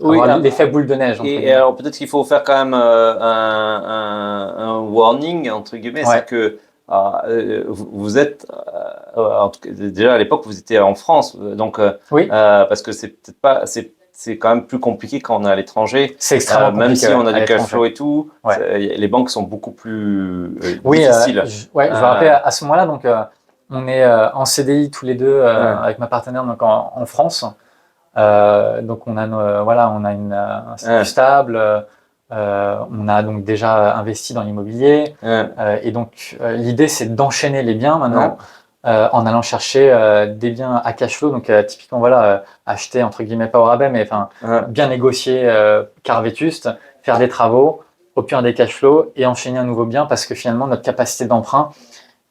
avoir l'effet boule de neige. Et alors, peut-être qu'il faut faire quand même un warning, entre guillemets, c'est que vous êtes, en tout cas, déjà à l'époque, vous étiez en France, donc, parce que c'est peut-être pas, c'est quand même plus compliqué quand on est à l'étranger. C'est extrêmement compliqué. Même si on a du cash flow et tout, les banques sont beaucoup plus difficiles. Je vous rappelle, à ce moment-là, donc, on est en CDI tous les deux avec ma partenaire donc en France. Donc on a un statut stable. On a donc déjà investi dans l'immobilier. Et donc l'idée, c'est d'enchaîner les biens maintenant. En allant chercher des biens à cash flow, donc typiquement voilà, acheter entre guillemets pas au rabais, mais enfin bien négocier quart vétuste, faire des travaux, obtenir des cash flows et enchaîner un nouveau bien parce que finalement notre capacité d'emprunt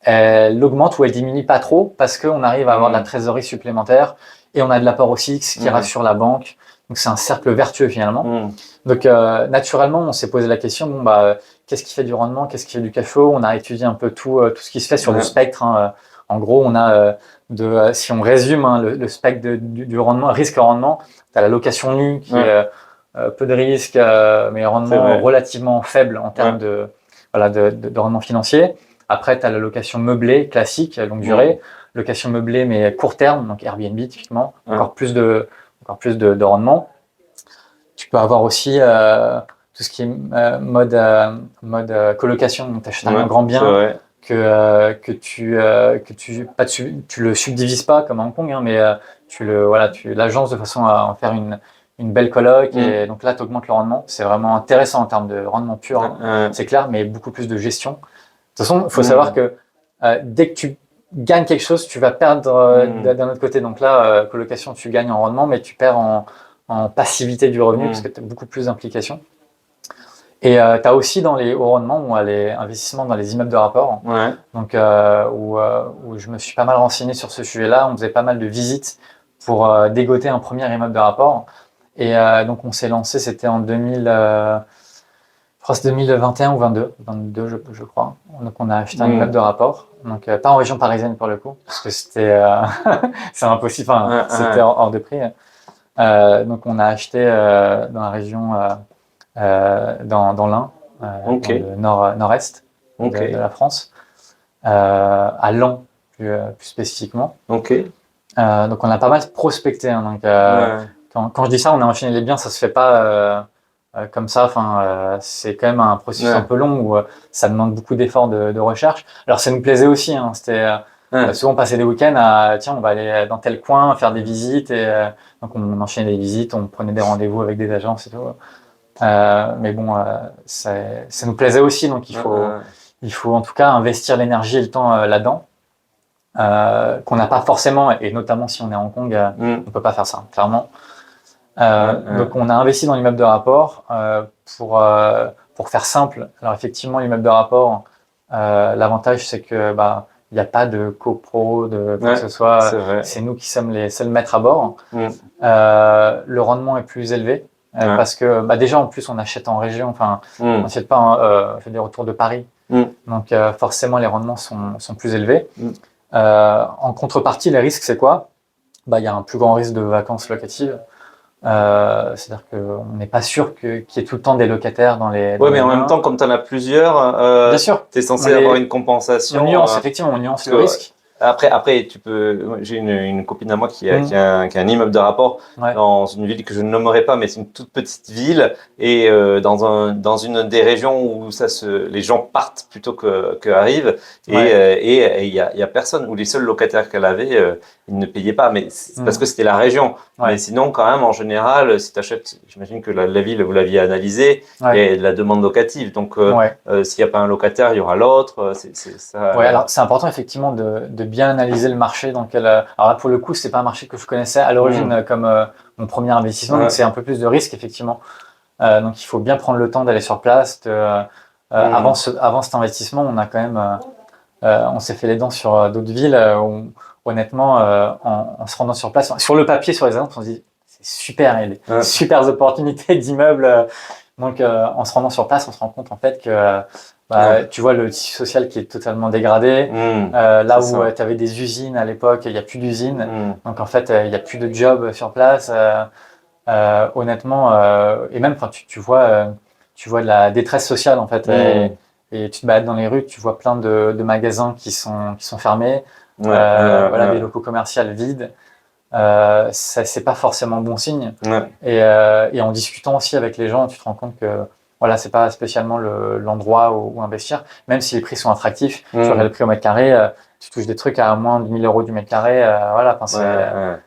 elle augmente ou elle diminue pas trop parce qu'on arrive à avoir de la trésorerie supplémentaire et on a de l'apport aussi qui rassure la banque. Donc c'est un cercle vertueux finalement. Donc naturellement on s'est posé la question bon bah qu'est-ce qui fait du rendement, qu'est-ce qui fait du cash flow. On a étudié un peu tout ce qui se fait sur le spectre. En gros, on a si on résume le spectre du rendement, risque-rendement, tu as la location nue qui est peu de risque, mais rendement relativement faible en termes de rendement financier. Après, tu as la location meublée classique, longue durée, location meublée mais court terme, donc Airbnb typiquement, encore plus de rendement. Tu peux avoir aussi tout ce qui est mode colocation, donc tu achètes un grand bien. Que tu le subdivises pas comme à Hong Kong, hein, mais tu l'agences de façon à en faire une belle coloc et donc là tu augmentes le rendement. C'est vraiment intéressant en termes de rendement pur, c'est clair, mais beaucoup plus de gestion. De toute façon, il faut savoir que dès que tu gagnes quelque chose, tu vas perdre d'un autre côté. Donc là, colocation, tu gagnes en rendement, mais tu perds en passivité du revenu parce que tu as beaucoup plus d'implications. Et tu as aussi dans les hauts rendements les investissements dans les immeubles de rapport, donc où je me suis pas mal renseigné sur ce sujet-là. On faisait pas mal de visites pour dégoter un premier immeuble de rapport. Et donc on s'est lancé, c'était en 2021 ou 22 je crois. Donc on a acheté un immeuble de rapport, donc pas en région parisienne pour le coup, parce que c'était c'est impossible, c'était hors de prix. Donc on a acheté dans la région dans l'Ain, dans le nord-est de la France, à Laon plus spécifiquement. Donc on a pas mal prospecté. Donc, quand je dis ça, on a enchaîné les biens, ça se fait pas comme ça. C'est quand même un processus un peu long où ça demande beaucoup d'efforts de recherche. Alors ça nous plaisait aussi. C'était souvent passer des week-ends à tiens, on va aller dans tel coin faire des visites et donc on enchaînait les visites, on prenait des rendez-vous avec des agences et tout. Mais bon, ça nous plaisait aussi, donc il faut en tout cas investir l'énergie et le temps là-dedans, qu'on n'a pas forcément, et notamment si on est à Hong Kong, on ne peut pas faire ça, clairement. Donc on a investi dans l'immeuble de rapport pour faire simple. Alors effectivement, l'immeuble de rapport, l'avantage c'est que il n'y a pas de copro, de quoi que ce soit. C'est nous qui sommes les seuls maîtres à bord. Le rendement est plus élevé. Parce que déjà en plus on achète en région, on n'achète pas, on fait des retours de Paris, Donc forcément les rendements sont plus élevés. Mm. En contrepartie, les risques, c'est quoi? Il y a un plus grand risque de vacances locatives. C'est-à-dire qu'on n'est pas sûr qu'il y ait tout le temps des locataires dans les. Oui, mais en même temps, comme tu en as plusieurs, bien sûr, tu es censé avoir une compensation. On nuance, effectivement, on nuance le risque. Après, tu peux. J'ai une copine à moi qui a un immeuble de rapport dans une ville que je ne nommerai pas, mais c'est une toute petite ville et dans une des régions où les gens partent plutôt que arrivent et il y a personne, où les seuls locataires qu'elle avait, ils ne payaient pas, mais c'est parce que c'était la région. Mais sinon, quand même, en général, si tu achètes, j'imagine que la ville, vous l'aviez analysée, il y a de la demande locative. Donc, s'il n'y a pas un locataire, il y aura l'autre. Alors c'est important effectivement de bien analyser le marché dans lequel. Alors là, pour le coup, c'est pas un marché que je connaissais à l'origine comme mon premier investissement, donc c'est un peu plus de risque effectivement. Donc il faut bien prendre le temps d'aller sur place. Avant cet investissement, on a quand même, on s'est fait les dents sur d'autres villes où honnêtement, en se rendant sur place, sur le papier, sur les annonces, on se dit c'est super, il y a des super opportunités d'immeubles. Donc en se rendant sur place, on se rend compte en fait que tu vois le tissu social qui est totalement dégradé. Là où tu avais des usines à l'époque, il n'y a plus d'usines. Donc en fait, il n'y a plus de jobs sur place. Honnêtement, et même quand tu vois de la détresse sociale en fait. Et tu te balades dans les rues, tu vois plein de magasins qui sont fermés. Des locaux commerciaux vides. C'est pas forcément bon signe. Et en discutant aussi avec les gens, tu te rends compte que c'est pas spécialement l'endroit où investir, même si les prix sont attractifs. Tu regardes le prix au mètre carré, tu touches des trucs à moins de 1000 euros du mètre carré.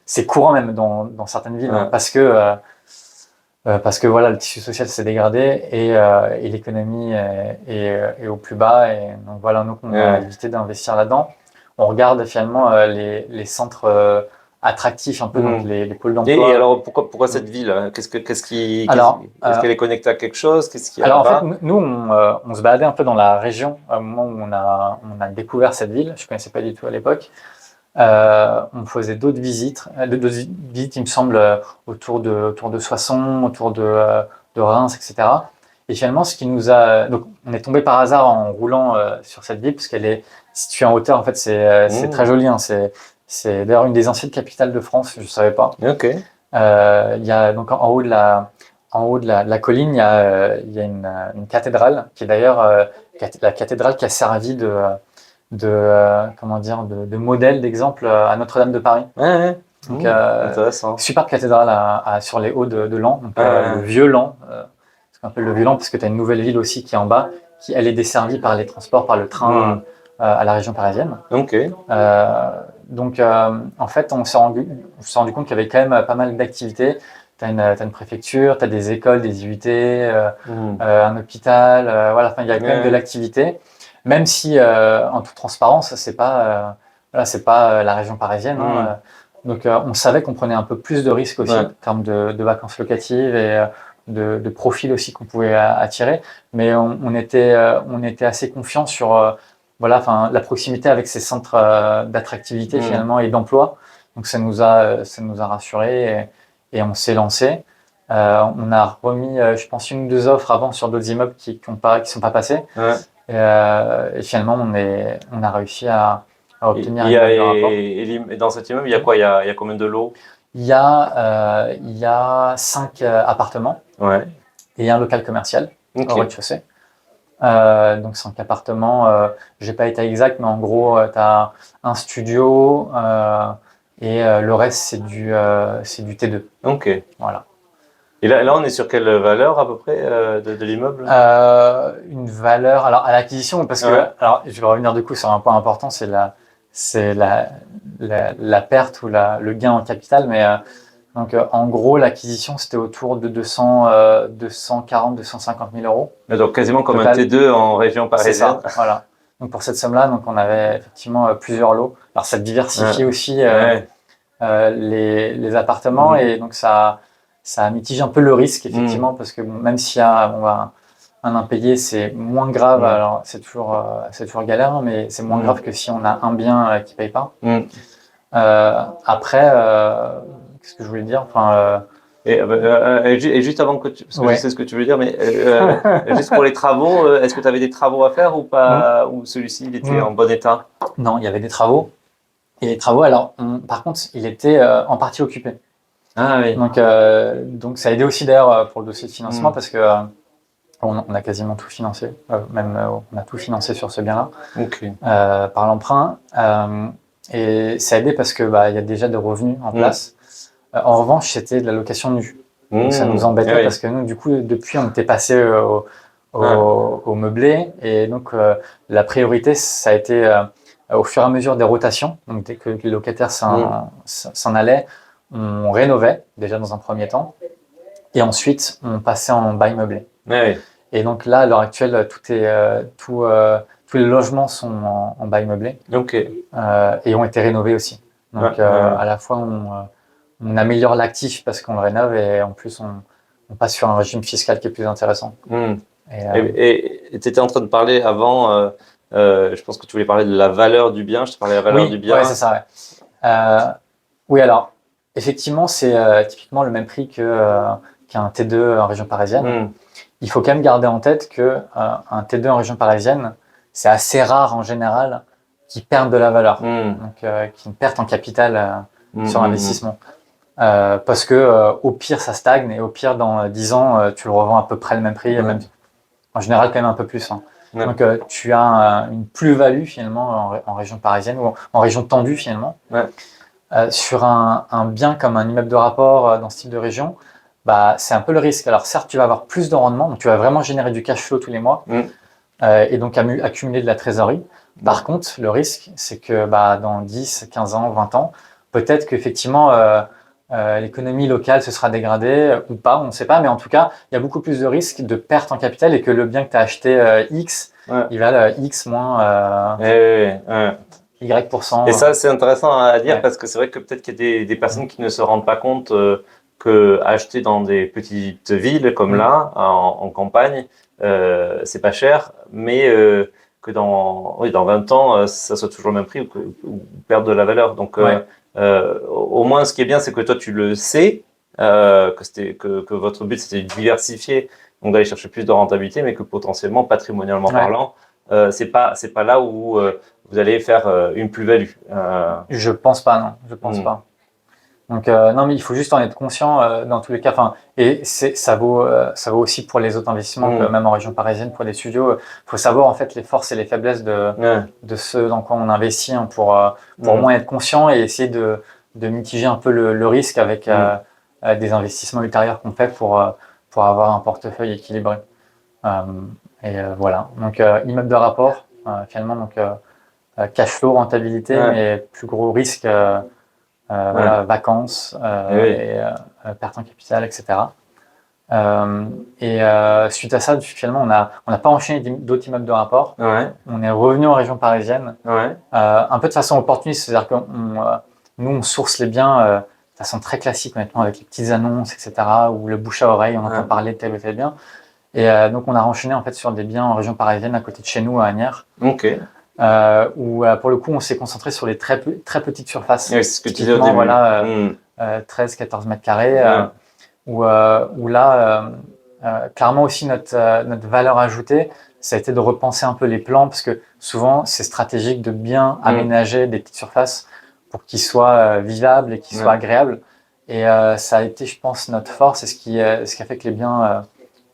C'est courant même dans certaines villes, parce que le tissu social s'est dégradé et l'économie est au plus bas. Et donc nous, on a évité d'investir là-dedans. On regarde finalement les centres attractifs un peu, donc les pôles d'emploi. Et alors pourquoi cette ville? Est-ce qu'elle est connectée à quelque chose? Qu'est-ce qu'il y a alors en fait, nous on se baladait un peu dans la région au moment où on a découvert cette ville. Je connaissais pas du tout à l'époque. On faisait d'autres visites, il me semble, autour de Soissons, autour de Reims, etc. Et finalement, donc on est tombé par hasard en roulant sur cette ville, parce qu'elle est située en hauteur. En fait, c'est très joli. C'est d'ailleurs une des anciennes capitales de France. Je savais pas. Ok. Il y a donc en haut de la colline, il y a une cathédrale qui est d'ailleurs la cathédrale qui a servi de modèle, d'exemple à Notre-Dame de Paris. Donc, intéressant. Superbe cathédrale sur les hauts de Laon, le vieux Laon, ce qu'on appelle le vieux Laon, parce que tu as une nouvelle ville aussi qui est en bas, qui elle est desservie par les transports, par le train à la région parisienne. Donc en fait, on s'est rendu compte qu'il y avait quand même pas mal d'activités. Tu as une préfecture, tu as des écoles, des IUT, un hôpital, il y a quand même de l'activité. Même si, en toute transparence, c'est pas la région parisienne. Donc, on savait qu'on prenait un peu plus de risques aussi en termes de vacances locatives et de profils aussi qu'on pouvait attirer. Mais on était assez confiants sur la proximité avec ces centres d'attractivité finalement et d'emploi. Donc, ça nous a rassurés et on s'est lancé. On a remis, je pense, 1 ou 2 offres avant sur d'autres immeubles qui sont pas passés. Et finalement, on a réussi à obtenir un rapport. Et dans cet immeuble, il y a quoi? Il y a combien de lots? Il y a 5 appartements et un local commercial au rez-de-chaussée. Donc 5 appartements. J'ai pas été exact, mais en gros, tu as un studio et le reste, c'est du T2. Ok. Voilà. Et là, on est sur quelle valeur à peu près de l'immeuble? Une valeur, alors à l'acquisition, parce que, alors je vais revenir du coup sur un point important, c'est la perte ou le gain en capital, mais donc en gros l'acquisition c'était autour de 240, 250 000 euros. Donc quasiment comme un T2 en région parisienne. C'est ça, voilà. Donc pour cette somme-là, donc on avait effectivement plusieurs lots. Alors ça diversifie aussi les appartements et donc ça mitige un peu le risque, effectivement, parce que même s'il y a un impayé, c'est moins grave. Alors, c'est toujours galère, mais c'est moins grave que si on a un bien qui ne paye pas. Après, qu'est-ce que je voulais dire? Et juste avant que parce que je sais ce que tu veux dire, mais juste pour les travaux, est-ce que tu avais des travaux à faire ou pas, ou celui-ci il était en bon état? Non, il y avait des travaux. Et les travaux, alors, par contre, il était en partie occupé. Ah oui. Donc ça a aidé aussi d'ailleurs pour le dossier de financement parce que on a quasiment tout financé, on a tout financé sur ce bien-là par l'emprunt. Et ça a aidé parce que il y a déjà des revenus en place. En revanche, c'était de la location nue. Donc ça nous embêtait parce que nous, du coup, depuis, on était passé au meublé. Et donc, la priorité, ça a été au fur et à mesure des rotations. Donc, dès que les locataires s'en allaient, on rénovait déjà dans un premier temps. Et ensuite, on passait en bail meublé. Et donc là, à l'heure actuelle, tous les logements sont en bail meublé et ont été rénovés aussi. Donc, à la fois, on améliore l'actif parce qu'on le rénove et en plus, on passe sur un régime fiscal qui est plus intéressant. Et tu étais en train de parler avant, je pense que tu voulais parler de la valeur du bien. Je te parlais de la valeur du bien. Oui, c'est ça. Ouais. Oui, alors, effectivement, c'est typiquement le même prix qu'un T2 en région parisienne. Il faut quand même garder en tête qu'un T2 en région parisienne, c'est assez rare en général qui perdent de la valeur, donc qui perdent en capital sur investissement. Parce que au pire, ça stagne et au pire, dans 10 ans, tu le revends à peu près le même prix, même, en général, quand même un peu plus. Donc, tu as une plus-value finalement en région parisienne ou en région tendue finalement. Sur un bien comme un immeuble de rapport dans ce type de région, c'est un peu le risque. Alors certes, tu vas avoir plus de rendement, donc tu vas vraiment générer du cash flow tous les mois et donc accumuler de la trésorerie. Par contre, le risque, c'est que dans 10, 15 ans, 20 ans, peut-être qu'effectivement, l'économie locale se sera dégradée ou pas, on ne sait pas, mais en tout cas, il y a beaucoup plus de risques de perte en capital et que le bien que tu as acheté X, il va X moins Y%. Et ça, c'est intéressant à dire parce que c'est vrai que peut-être qu'il y a des personnes qui ne se rendent pas compte que acheter dans des petites villes comme là, en campagne, c'est pas cher, mais que dans 20 ans, ça soit toujours le même prix ou perdre de la valeur. Donc, au moins, ce qui est bien, c'est que toi, tu le sais, que votre but, c'était de diversifier, donc d'aller chercher plus de rentabilité, mais que potentiellement, patrimonialement parlant, c'est pas là où vous allez faire une plus-value. Je pense pas, non. Je pense pas. Donc non, mais il faut juste en être conscient dans tous les cas. Enfin, et ça vaut aussi pour les autres investissements, même en région parisienne pour des studios. Il faut savoir en fait les forces et les faiblesses de ce dans quoi on investit pour au moins être conscient et essayer de mitiger un peu le risque avec des investissements ultérieurs qu'on fait pour avoir un portefeuille équilibré. Et voilà. Donc immeuble de rapport, finalement donc cash flow, rentabilité, mais plus gros risque. Vacances et perte en capital, etc. Suite à ça, finalement, on n'a pas enchaîné d'autres immeubles de rapport. On est revenu en région parisienne, un peu de façon opportuniste, c'est-à-dire que nous, on source les biens de façon très classique, honnêtement, avec les petites annonces, etc., ou le bouche à oreille, on entend parler de tel ou tel bien. Et donc, on a enchaîné en fait sur des biens en région parisienne, à côté de chez nous, à Asnières. Où pour le coup on s'est concentré sur les très petites surfaces. C'est ce que tu disais au début. 13-14 mètres carrés, où là, clairement aussi notre valeur ajoutée, ça a été de repenser un peu les plans, parce que souvent c'est stratégique de bien aménager des petites surfaces pour qu'ils soient vivables et qu'ils soient agréables. Et ça a été, je pense, notre force et ce qui a fait que les biens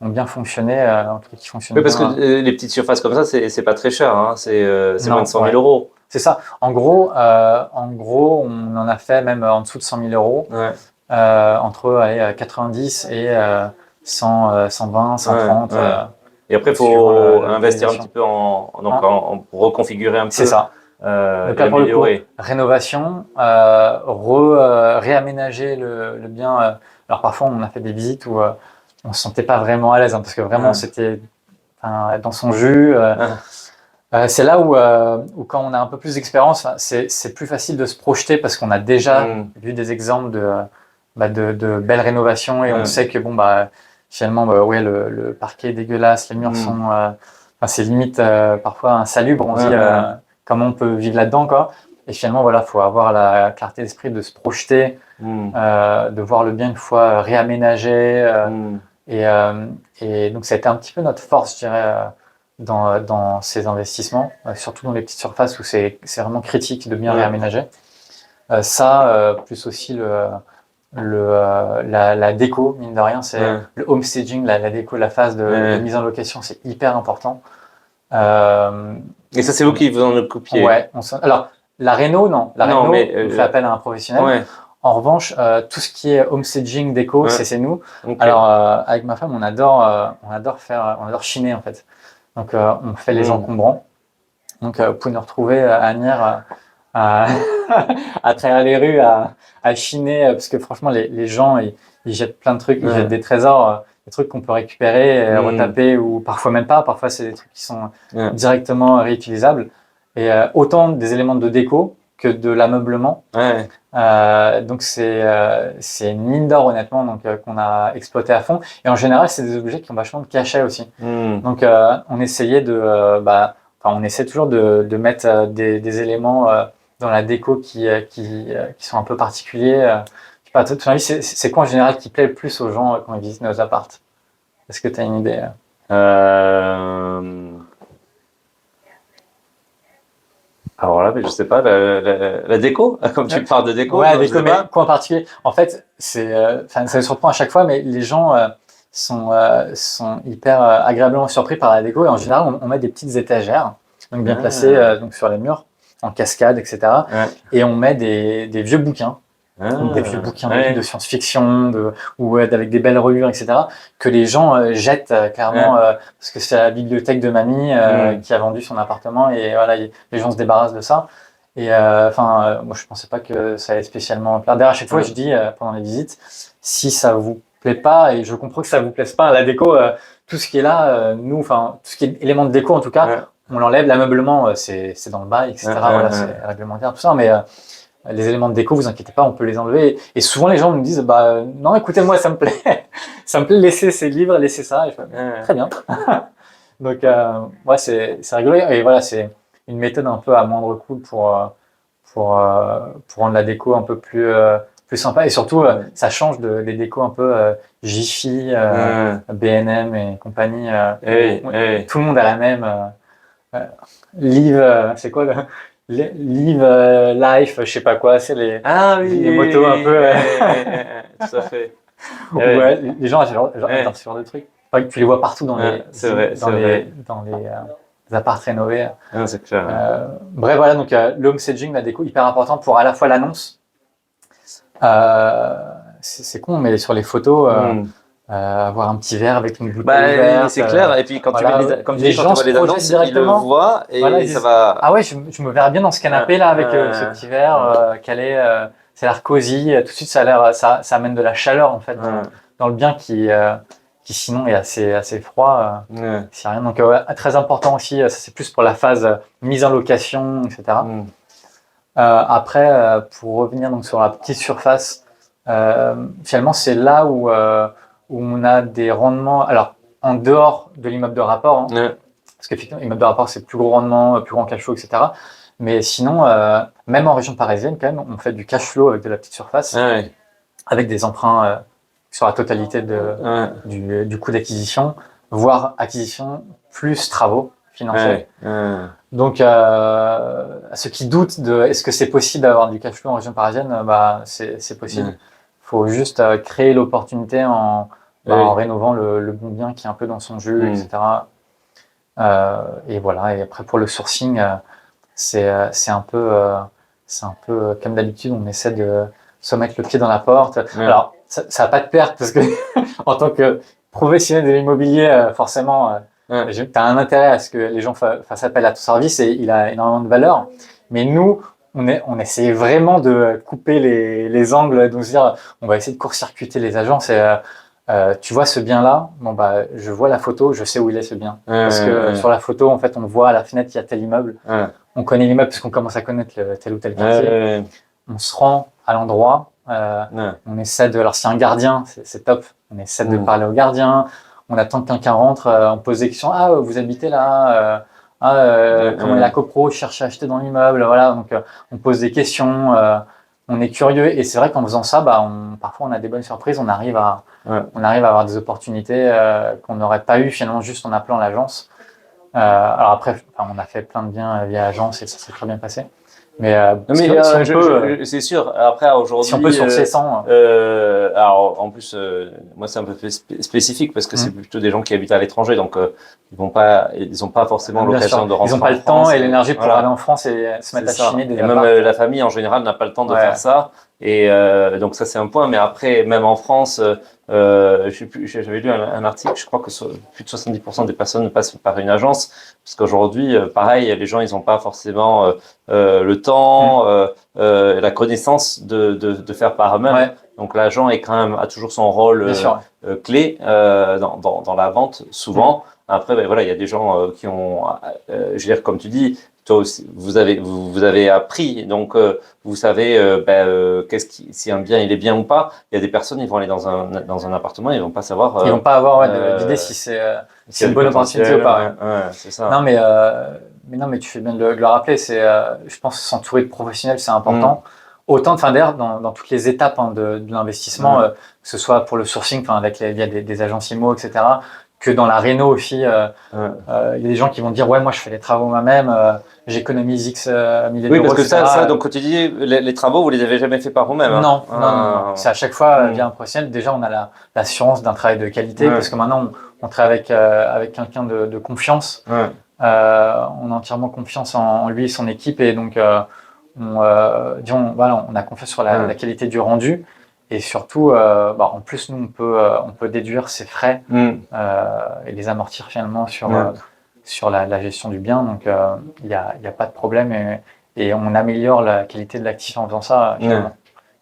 ont bien fonctionné, en tout cas qui fonctionnent parce que les petites surfaces comme ça, c'est pas très cher, hein. C'est moins de 100 000 euros. C'est ça. En gros, on en a fait même en dessous de 100 000 euros, entre 90 et 120, 130. Et après, il faut investir un petit peu pour reconfigurer un peu. C'est ça. Donc là, pour le coup, rénovation, réaménager le bien. Alors parfois, on a fait des visites où on ne se sentait pas vraiment à l'aise, parce que vraiment, c'était dans son jus. C'est là où quand on a un peu plus d'expérience, c'est plus facile de se projeter parce qu'on a déjà vu des exemples de belles rénovations et on sait que finalement le parquet est dégueulasse, les murs sont c'est limite parfois insalubre. On se dit comment on peut vivre là-dedans, quoi. Et finalement, voilà, faut avoir la clarté d'esprit de se projeter, de voir le bien une fois réaménagé. Et, et donc, ça a été un petit peu notre force, je dirais, dans ces investissements, surtout dans les petites surfaces où c'est vraiment critique de bien réaménager. Plus aussi la déco, mine de rien, c'est le homestaging, la déco, la phase de mise en location, c'est hyper important. Et ça, c'est vous qui vous en occupiez? Ouais. Alors, la réno, non. La réno, on fait appel à un professionnel. Ouais. En revanche, tout ce qui est homestaging, déco, c'est nous. Okay. Alors, avec ma femme, on adore chiner, en fait. Donc, on fait les encombrants. Donc, vous pouvez nous retrouver à Asnières à travers les rues à chiner, parce que franchement, les gens, ils jettent plein de trucs, ils jettent des trésors, des trucs qu'on peut récupérer, retaper, ou parfois même pas. Parfois, c'est des trucs qui sont directement réutilisables. Et autant des éléments de déco que de l'ameublement. Donc, c'est une mine d'or, honnêtement, donc, qu'on a exploité à fond. Et en général, c'est des objets qui ont vachement de cachet aussi. Donc, on essayait on essaie toujours de mettre des éléments dans la déco qui sont un peu particuliers. Je sais pas, ton avis, c'est quoi en général qui plaît le plus aux gens quand ils visitent nos appartes? Est-ce que tu as une idée? Alors là, je sais pas, la déco, comme tu parles de déco. Ouais, déco, mais quoi en particulier? En fait, ça me surprend à chaque fois, mais les gens sont hyper agréablement surpris par la déco. Et en général, on met des petites étagères, donc bien placées donc sur les murs, en cascade, etc. Et on met des vieux bouquins. Des vieux bouquins de science-fiction ou avec des belles reliures, etc., que les gens jettent clairement parce que c'est la bibliothèque de mamie qui a vendu son appartement et voilà, les gens se débarrassent de ça. Et moi je pensais pas que ça allait spécialement plaire. D'ailleurs, à chaque fois je dis pendant les visites, si ça vous plaît pas, et je comprends que ça vous plaise pas, la déco, tout ce qui est là, tout ce qui est élément de déco en tout cas, on l'enlève. L'ameublement, c'est dans le bail, etc. Voilà, c'est réglementaire, tout ça, mais les éléments de déco, vous inquiétez pas, on peut les enlever. Et souvent, les gens me disent, non, écoutez, moi, ça me plaît. Ça me plaît, laisser ces livres, laisser ça. Et je fais, très bien. Donc, c'est rigolo. Et voilà, c'est une méthode un peu à moindre coût pour rendre la déco un peu plus sympa. Et surtout, ça change des décos un peu Jiffy, B&M et compagnie. Tout le monde a la même. Live, c'est quoi Live Life, je sais pas quoi, c'est les motos un peu. Tout à fait. Les gens adorent ce genre de trucs. Tu les vois partout dans les apparts rénovés. C'est clair. Bref, voilà, donc le homestaging, la déco, hyper important pour à la fois l'annonce. C'est con, mais sur les photos, avoir un petit verre avec une bouteille ouverte. C'est clair. Et puis quand tu les gens vois les annonces, ils le voient et ça va. Ah ouais, je me verrais bien dans ce canapé là avec ce petit verre calé. Ça a l'air cosy. Tout de suite, ça amène de la chaleur en fait dans le bien qui sinon est assez froid. C'est rien. Donc très important aussi. Ça c'est plus pour la phase mise en location, etc. Après, pour revenir donc sur la petite surface, finalement c'est là où on a des rendements, alors en dehors de l'immeuble de rapport, parce qu'effectivement, l'immeuble de rapport, c'est plus gros rendement, plus grand cash flow, etc. Mais sinon, même en région parisienne, quand même, on fait du cash flow avec de la petite surface, avec des emprunts sur la totalité du coût d'acquisition, voire acquisition plus travaux financiers. Donc, à ceux qui doutent de est-ce que c'est possible d'avoir du cash flow en région parisienne, c'est possible. Il faut juste créer l'opportunité en rénovant le bon bien qui est un peu dans son jus, etc. Et voilà. Et après, pour le sourcing, c'est un peu comme d'habitude, on essaie de se mettre le pied dans la porte. Alors, ça va pas te perdre parce que en tant que professionnel de l'immobilier, forcément, tu as un intérêt à ce que les gens fassent appel à ton service et il a énormément de valeur. Mais nous, on essaie vraiment de couper les angles, donc se dire, on va essayer de court-circuiter les agences. Tu vois ce bien-là, je vois la photo, je sais où il est ce bien. Parce que sur la photo, en fait, on voit à la fenêtre qu'il y a tel immeuble. On connaît l'immeuble parce qu'on commence à connaître tel ou tel quartier. On se rend à l'endroit. On essaie de. Alors, s'il y a un gardien, c'est top. On essaie de parler au gardien. On attend que quelqu'un rentre. On pose des questions. Ah, vous habitez là Comment est la copro, cherche à acheter dans l'immeuble, voilà. Donc on pose des questions, on est curieux et c'est vrai qu'en faisant ça, parfois on a des bonnes surprises, on arrive à avoir des opportunités qu'on n'aurait pas eu finalement juste en appelant l'agence. Alors après, on a fait plein de biens via agence et ça s'est très bien passé. Mais, c'est sûr. Après, aujourd'hui, si on peut sourcer sans. Alors, en plus, moi, c'est un peu spécifique parce que c'est plutôt des gens qui habitent à l'étranger, donc ils ont pas forcément l'occasion de rentrer. Ils n'ont pas le temps et l'énergie pour aller en France et se mettre à chiner des apparts. Et même la famille en général n'a pas le temps de faire ça. Et donc ça c'est un point. Mais après, même en France, j'avais lu un article. Je crois que plus de 70% des personnes passent par une agence parce qu'aujourd'hui, pareil, les gens ils n'ont pas forcément le temps, la connaissance de faire par eux-mêmes. Ouais. Donc l'agent a toujours son rôle clé dans la vente souvent. Après, il y a des gens qui ont, je veux dire, comme tu dis, toi aussi, vous avez appris, donc vous savez si un bien il est bien ou pas. Il y a des personnes, ils vont aller dans un appartement, ils vont pas savoir. Ils vont pas avoir d'idée si c'est une bonne opportunité ou pas. C'est ça. Non mais tu fais bien de le rappeler. Je pense que s'entourer de professionnels, c'est important. Autant d'ailleurs dans toutes les étapes de l'investissement, que ce soit pour le sourcing, via des agences IMO, etc. Que dans la réno aussi, il y a des gens qui vont dire moi je fais les travaux moi-même, j'économise X milliers d'euros. Oui, parce que ça, donc quand tu dis les travaux, vous les avez jamais fait par vous-même. Non. C'est à chaque fois via un professionnel. Déjà, on a l'assurance d'un travail de qualité parce que maintenant on travaille avec quelqu'un de confiance. On a entièrement confiance en lui et son équipe et donc on a confiance sur la qualité du rendu. Et surtout, en plus, nous, on peut déduire ses frais et les amortir finalement sur la gestion du bien. Donc, il n'y a pas de problème et on améliore la qualité de l'actif en faisant ça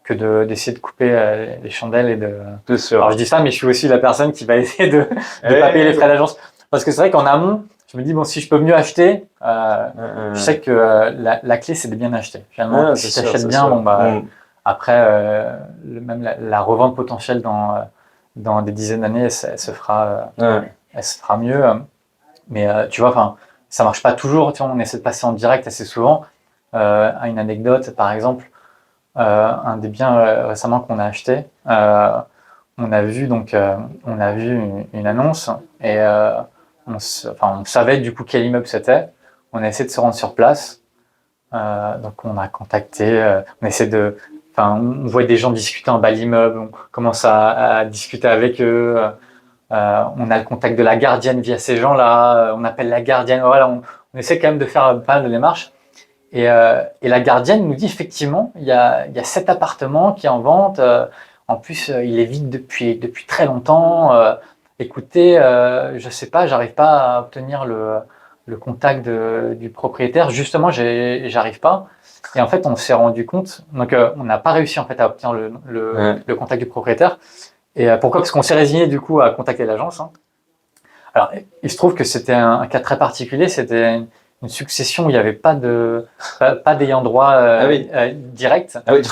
que d'essayer de couper les chandelles et de. C'est sûr. Alors, je dis ça, mais je suis aussi la personne qui va essayer de pas payer les frais d'agence. Parce que c'est vrai qu'en amont, je me dis, si je peux mieux acheter, je sais que la clé, c'est de bien acheter. Finalement, si tu achètes bien, après, même la revente potentielle dans des dizaines d'années, elle se fera mieux. Mais tu vois, ça marche pas toujours. Tu vois, on essaie de passer en direct assez souvent. Une anecdote, par exemple, un des biens récemment qu'on a acheté, on a vu une annonce et on savait du coup quel immeuble c'était. On a essayé de se rendre sur place. Donc on a contacté, on voit des gens discuter en bas de l'immeuble, on commence à discuter avec eux. On a le contact de la gardienne via ces gens-là. On appelle la gardienne. Voilà, on essaie quand même de faire pas mal de démarches. Et la gardienne nous dit effectivement, il y a 7 appartements qui est en vente. En plus, il est vide depuis très longtemps. Écoutez, je sais pas, j'arrive pas à obtenir le contact du propriétaire. Justement, j'arrive pas. Et en fait, on s'est rendu compte. Donc, on n'a pas réussi en fait à obtenir le contact du propriétaire. Et pourquoi? Parce qu'on s'est résigné du coup à contacter l'agence. Alors, il se trouve que c'était un cas très particulier. C'était une succession où il n'y avait pas d'ayant droit direct. Ah oui,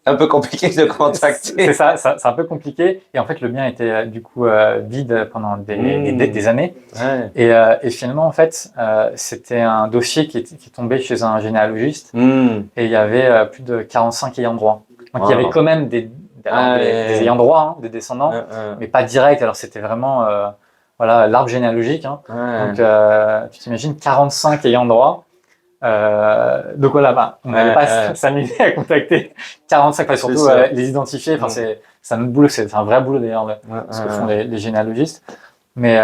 un peu compliqué de contacter. C'est ça, c'est un peu compliqué. Et en fait, le bien était du coup vide pendant des années. Ouais. Et finalement, en fait, c'était un dossier qui est tombé chez un généalogiste. Et il y avait plus de 45 ayants droit. Donc, il y avait quand même des ayants droit, des descendants, mais pas direct. Alors, c'était vraiment l'arbre généalogique. Donc, tu t'imagines 45 ayants droit. Donc voilà, on n'allait pas s'amuser à contacter 45, surtout les identifier. C'est un autre boulot, c'est un vrai boulot d'ailleurs, ce que font les généalogistes. Mais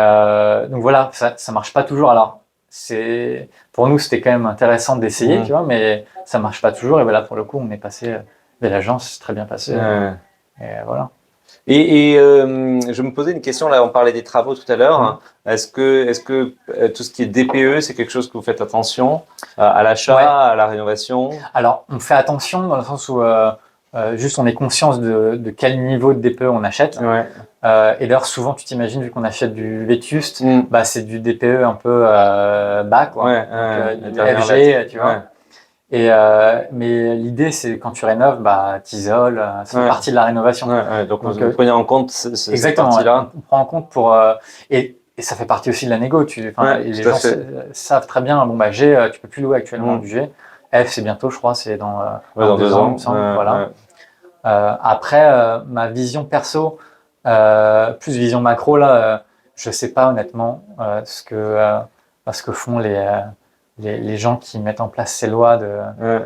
donc voilà, ça marche pas toujours. Alors, pour nous, c'était quand même intéressant d'essayer, tu vois, mais ça marche pas toujours. Et voilà, pour le coup, on est passé de l'agence, c'est très bien passé. Et voilà. Et je me posais une question, là on parlait des travaux tout à l'heure. Est-ce que tout ce qui est DPE, c'est quelque chose que vous faites attention à l'achat, à la rénovation? Alors, on fait attention dans le sens où juste on est conscience de quel niveau de DPE on achète. Et d'ailleurs, souvent, tu t'imagines, vu qu'on achète du vétuste, c'est du DPE un peu bas, quoi. Du FG, tu vois. Mais l'idée, c'est quand tu rénoves, t'isoles, c'est une partie de la rénovation. Donc vous prenez en compte cette exactement, partie-là. on prend en compte pour... et et ça fait partie aussi de la négo. Ouais, les tout à gens fait. savent très bien, bon, bah, G, tu peux plus louer actuellement Mm. du G. F, c'est bientôt, je crois, c'est dans Ouais, un ou dans deux deux ans, il ans. me semble. Ouais, Voilà. ouais. Après, ma vision perso, plus vision macro, là, je sais pas honnêtement ce que font les gens qui mettent en place ces lois Ouais.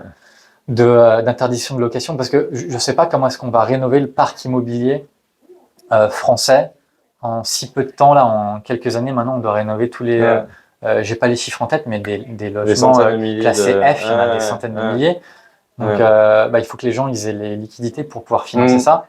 d'interdiction de location, parce que je sais pas comment est-ce qu'on va rénover le parc immobilier français en si peu de temps. Là, en quelques années maintenant, on doit rénover tous les... Ouais. j'ai pas les chiffres en tête, mais des Des logements centaines de milliers classés de. F, il y en a des Ouais, centaines de ouais, milliers. Donc, ouais. bah, il faut que les gens ils aient les liquidités pour pouvoir financer Mm. ça.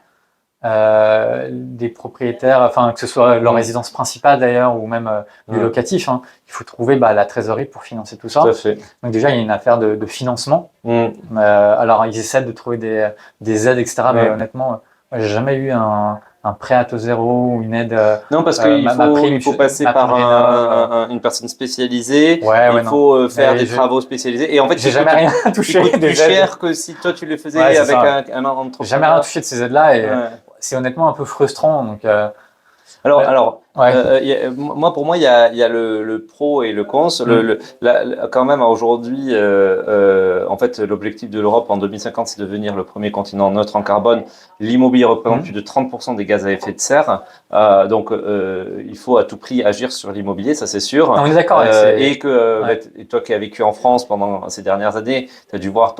Des propriétaires, enfin que ce soit leur Mm. résidence principale d'ailleurs ou même du Ouais, locatif, hein, il faut trouver bah, la trésorerie pour financer tout tout à ça. fait. Donc déjà il y a une affaire de financement. Mm. Alors ils essaient de trouver des aides, etc. Mais Ouais. honnêtement, moi, j'ai jamais eu un prêt à taux zéro ou une aide, Non, parce qu'il ma prime, il faut passer ma prime par rénov. une personne spécialisée. Ouais, Il ouais, non. faut faire Mais des travaux spécialisés. Et en fait, j'ai jamais rien qui touché coûte plus des aides. cher que si toi tu le Ouais, faisais c'est avec ça. un J'ai jamais rien entrepreneur. touché de ces aides-là et Ouais. c'est honnêtement un peu frustrant. Donc, ouais. Pour moi, il y a le pro et le cons. Mm. Quand même, aujourd'hui, en fait, l'objectif de l'Europe en 2050, c'est de devenir le premier continent neutre en carbone. L'immobilier représente plus de 30% des gaz à effet de serre. Donc, il faut à tout prix agir sur l'immobilier, ça c'est sûr. On est d'accord avec ouais. Et toi qui as vécu en France pendant ces dernières années, tu as dû voir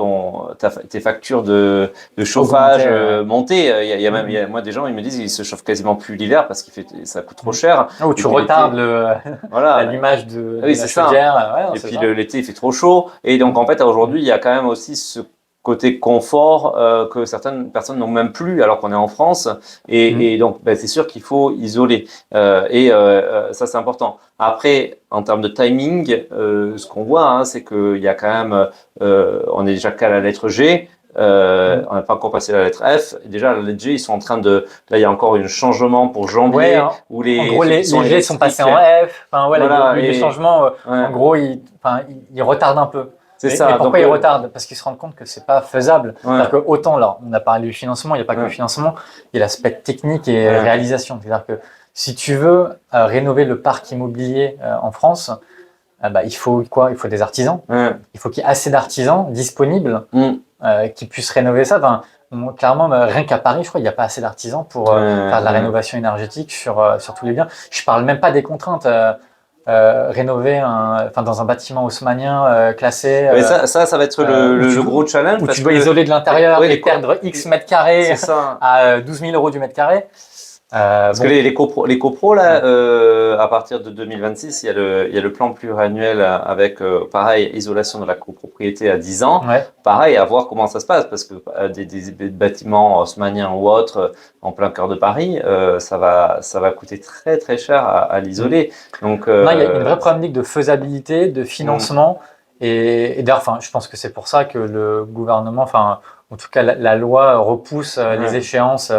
tes factures de chauffage Augmenter, ouais. monter. Moi, des gens, ils me disent qu'ils se chauffent quasiment plus l'hiver parce ça coûte trop cher. Ou Et tu puis retardes l'été, voilà. l'allumage Ah de oui, la c'est ça. chaudière. Ouais, non, Et c'est puis ça. l'été, il fait trop chaud. Et donc, en fait, aujourd'hui, il y a quand même aussi ce côté confort que certaines personnes n'ont même plus alors qu'on est en France. Et donc, ben, c'est sûr qu'il faut isoler. Ça, c'est important. Après, en termes de timing, ce qu'on voit, hein, c'est qu'il y a quand même, on est déjà qu'à la lettre G. On n'a pas encore passé la lettre F. Déjà, la lettre G, ils sont en train de. Là, il y a encore un changement pour Ouais, janvier où en gros, ceux qui sont les G sont passés électriques. en F. Enfin, ouais, Voilà, les changements, ouais, en gros, ils retardent un peu. c'est Mais ça. pourquoi Donc, ils retardent? Parce qu'ils se rendent compte que c'est pas faisable. ouais, C'est-à-dire que autant là, on a parlé du financement, il n'y a pas que le ouais, financement, il y a l'aspect technique et ouais, réalisation. C'est-à-dire que si tu veux rénover le parc immobilier en France, bah, il faut quoi? Il faut des artisans. ouais. Il faut qu'il y ait assez d'artisans disponibles Mm. qui puissent rénover ça. Enfin, clairement, rien qu'à Paris, je crois, il n'y a pas assez d'artisans pour faire de la rénovation énergétique sur tous les biens. Je parle même pas des contraintes. Rénover dans un bâtiment haussmanien classé Mais ça va être le gros challenge où parce tu dois que isoler de l'intérieur ouais, et perdre X mètres carrés c'est ça. à 12 000 euros du mètre carré. Parce que Bon, les copros, là, ouais. à partir de 2026, il y a le plan pluriannuel avec, pareil, isolation de la copropriété à 10 ans. Ouais. Pareil, à voir comment ça se passe, parce que des bâtiments haussmanniens ou autres en plein cœur de Paris, ça va coûter très très cher à l'isoler. Donc, Non, il y a une vraie problématique de faisabilité, de financement. Et d'ailleurs, enfin, je pense que c'est pour ça que le gouvernement, enfin, en tout cas, la loi repousse les échéances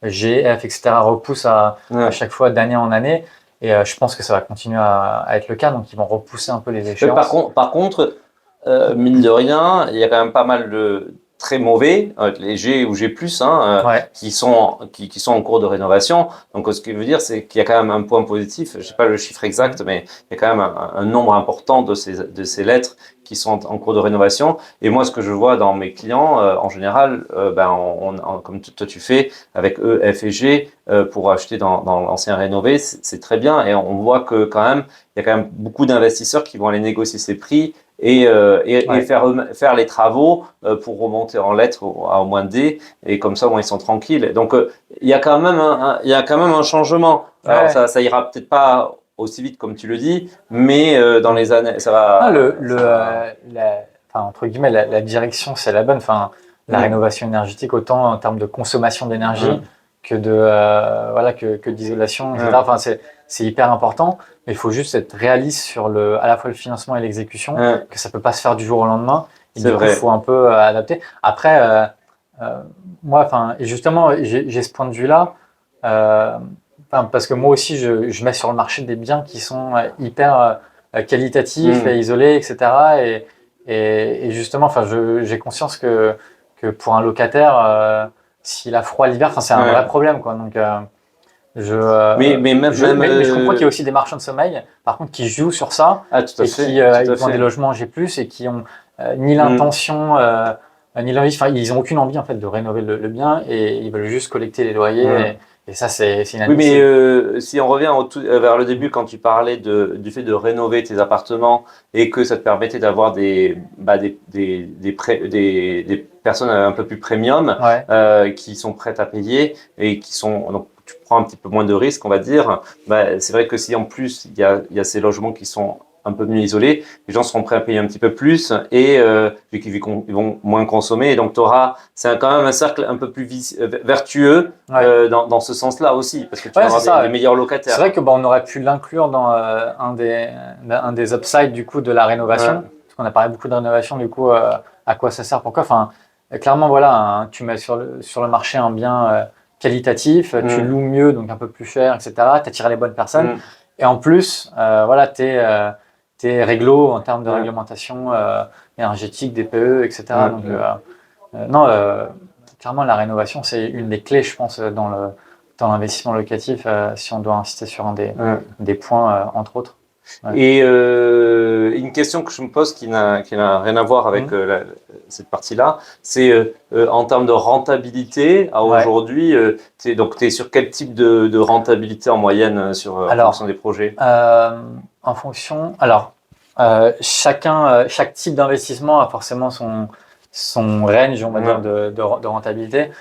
G, F, etc., repousse à chaque fois d'année en année. Et je pense que ça va continuer à être le cas. Donc, ils vont repousser un peu les Mais échéances. par contre, mine de rien, il y a quand même pas mal de très mauvais, les G ou G+, hein, Ouais. qui sont en cours de rénovation. Donc, ce qui veut dire, c'est qu'il y a quand même un point positif. Je sais pas le chiffre exact, mais il y a quand même un nombre important de ces lettres qui sont en cours de rénovation. Et moi, ce que je vois dans mes clients, en général, comme toi tu fais avec E, F et G, pour acheter dans l'ancien rénové, c'est très bien. Et on voit que quand même, il y a quand même beaucoup d'investisseurs qui vont aller négocier ces prix et faire les travaux pour remonter en lettres au moins D, et comme ça, bon, ils sont tranquilles. Donc, il y a quand même un changement. Alors, Ouais. ça ira peut-être pas aussi vite comme tu le dis, mais dans les années, ça Ah, va. Ça va. enfin, entre guillemets, la direction, c'est la bonne. Enfin, la rénovation énergétique, autant en termes de consommation d'énergie que que d'isolation, etc. Enfin, c'est hyper important. Mais il faut juste être réaliste sur à la fois le financement et l'exécution, que ça peut pas se faire du jour au lendemain. Et C'est du coup, il vrai. faut un peu adapter. Après, moi, enfin, et justement, j'ai ce point de vue-là. Parce que moi aussi, je mets sur le marché des biens qui sont hyper qualitatifs et isolés, etc. Et justement, enfin, j'ai conscience que pour un locataire, s'il a froid l'hiver, enfin, c'est un vrai problème, quoi. Mais même, mais je comprends qu'il y a aussi des marchands de sommeil, par contre, qui jouent sur ça tout à et fait, qui tout à ils ont fait. des logements G+, et qui ont ni l'intention, ni l'envie, enfin, ils ont aucune envie en fait de rénover le bien et ils veulent juste collecter les loyers et ça, c'est Oui, mais inadmissible. si on revient vers le début, quand tu parlais du fait de rénover tes appartements et que ça te permettait d'avoir des personnes un peu plus premium Ouais, qui sont prêtes à payer et qui sont donc tu prends un petit peu moins de risques, on va dire. C'est vrai que si en plus il y a ces logements qui sont un peu mieux isolés, les gens seront prêts à payer un petit peu plus et vu qu'ils vont moins consommer. Et donc, c'est quand même un cercle un peu plus vertueux ouais. dans ce sens-là aussi, parce que tu vas Ouais, c'est avoir ça. des Ouais. meilleurs C'est vrai locataires. que on aurait pu l'inclure dans un des upsides du coup de la rénovation, Ouais, parce qu'on a parlé beaucoup de rénovation, du coup, à quoi ça sert, pourquoi. Enfin, clairement, voilà, tu mets sur le marché un bien qualitatif, tu mm, loues mieux, donc un peu plus cher, etc. Tu attires les bonnes personnes. mm, Et en plus, voilà, t'es réglo en termes de ouais, réglementation énergétique, DPE, etc. mm, Donc, mm, non, clairement, la rénovation, c'est une des clés, je pense, dans l'investissement locatif, si on doit insister sur ouais. des points, entre autres. Ouais. Et une question que je me pose qui n'a rien à voir avec Mhm. cette partie-là, c'est en termes de rentabilité, à Ouais. aujourd'hui, donc tu es sur quel type de rentabilité en moyenne en fonction Alors, des projets? en fonction, alors, chaque type d'investissement a forcément son range, on va dire, Ouais, de rentabilité.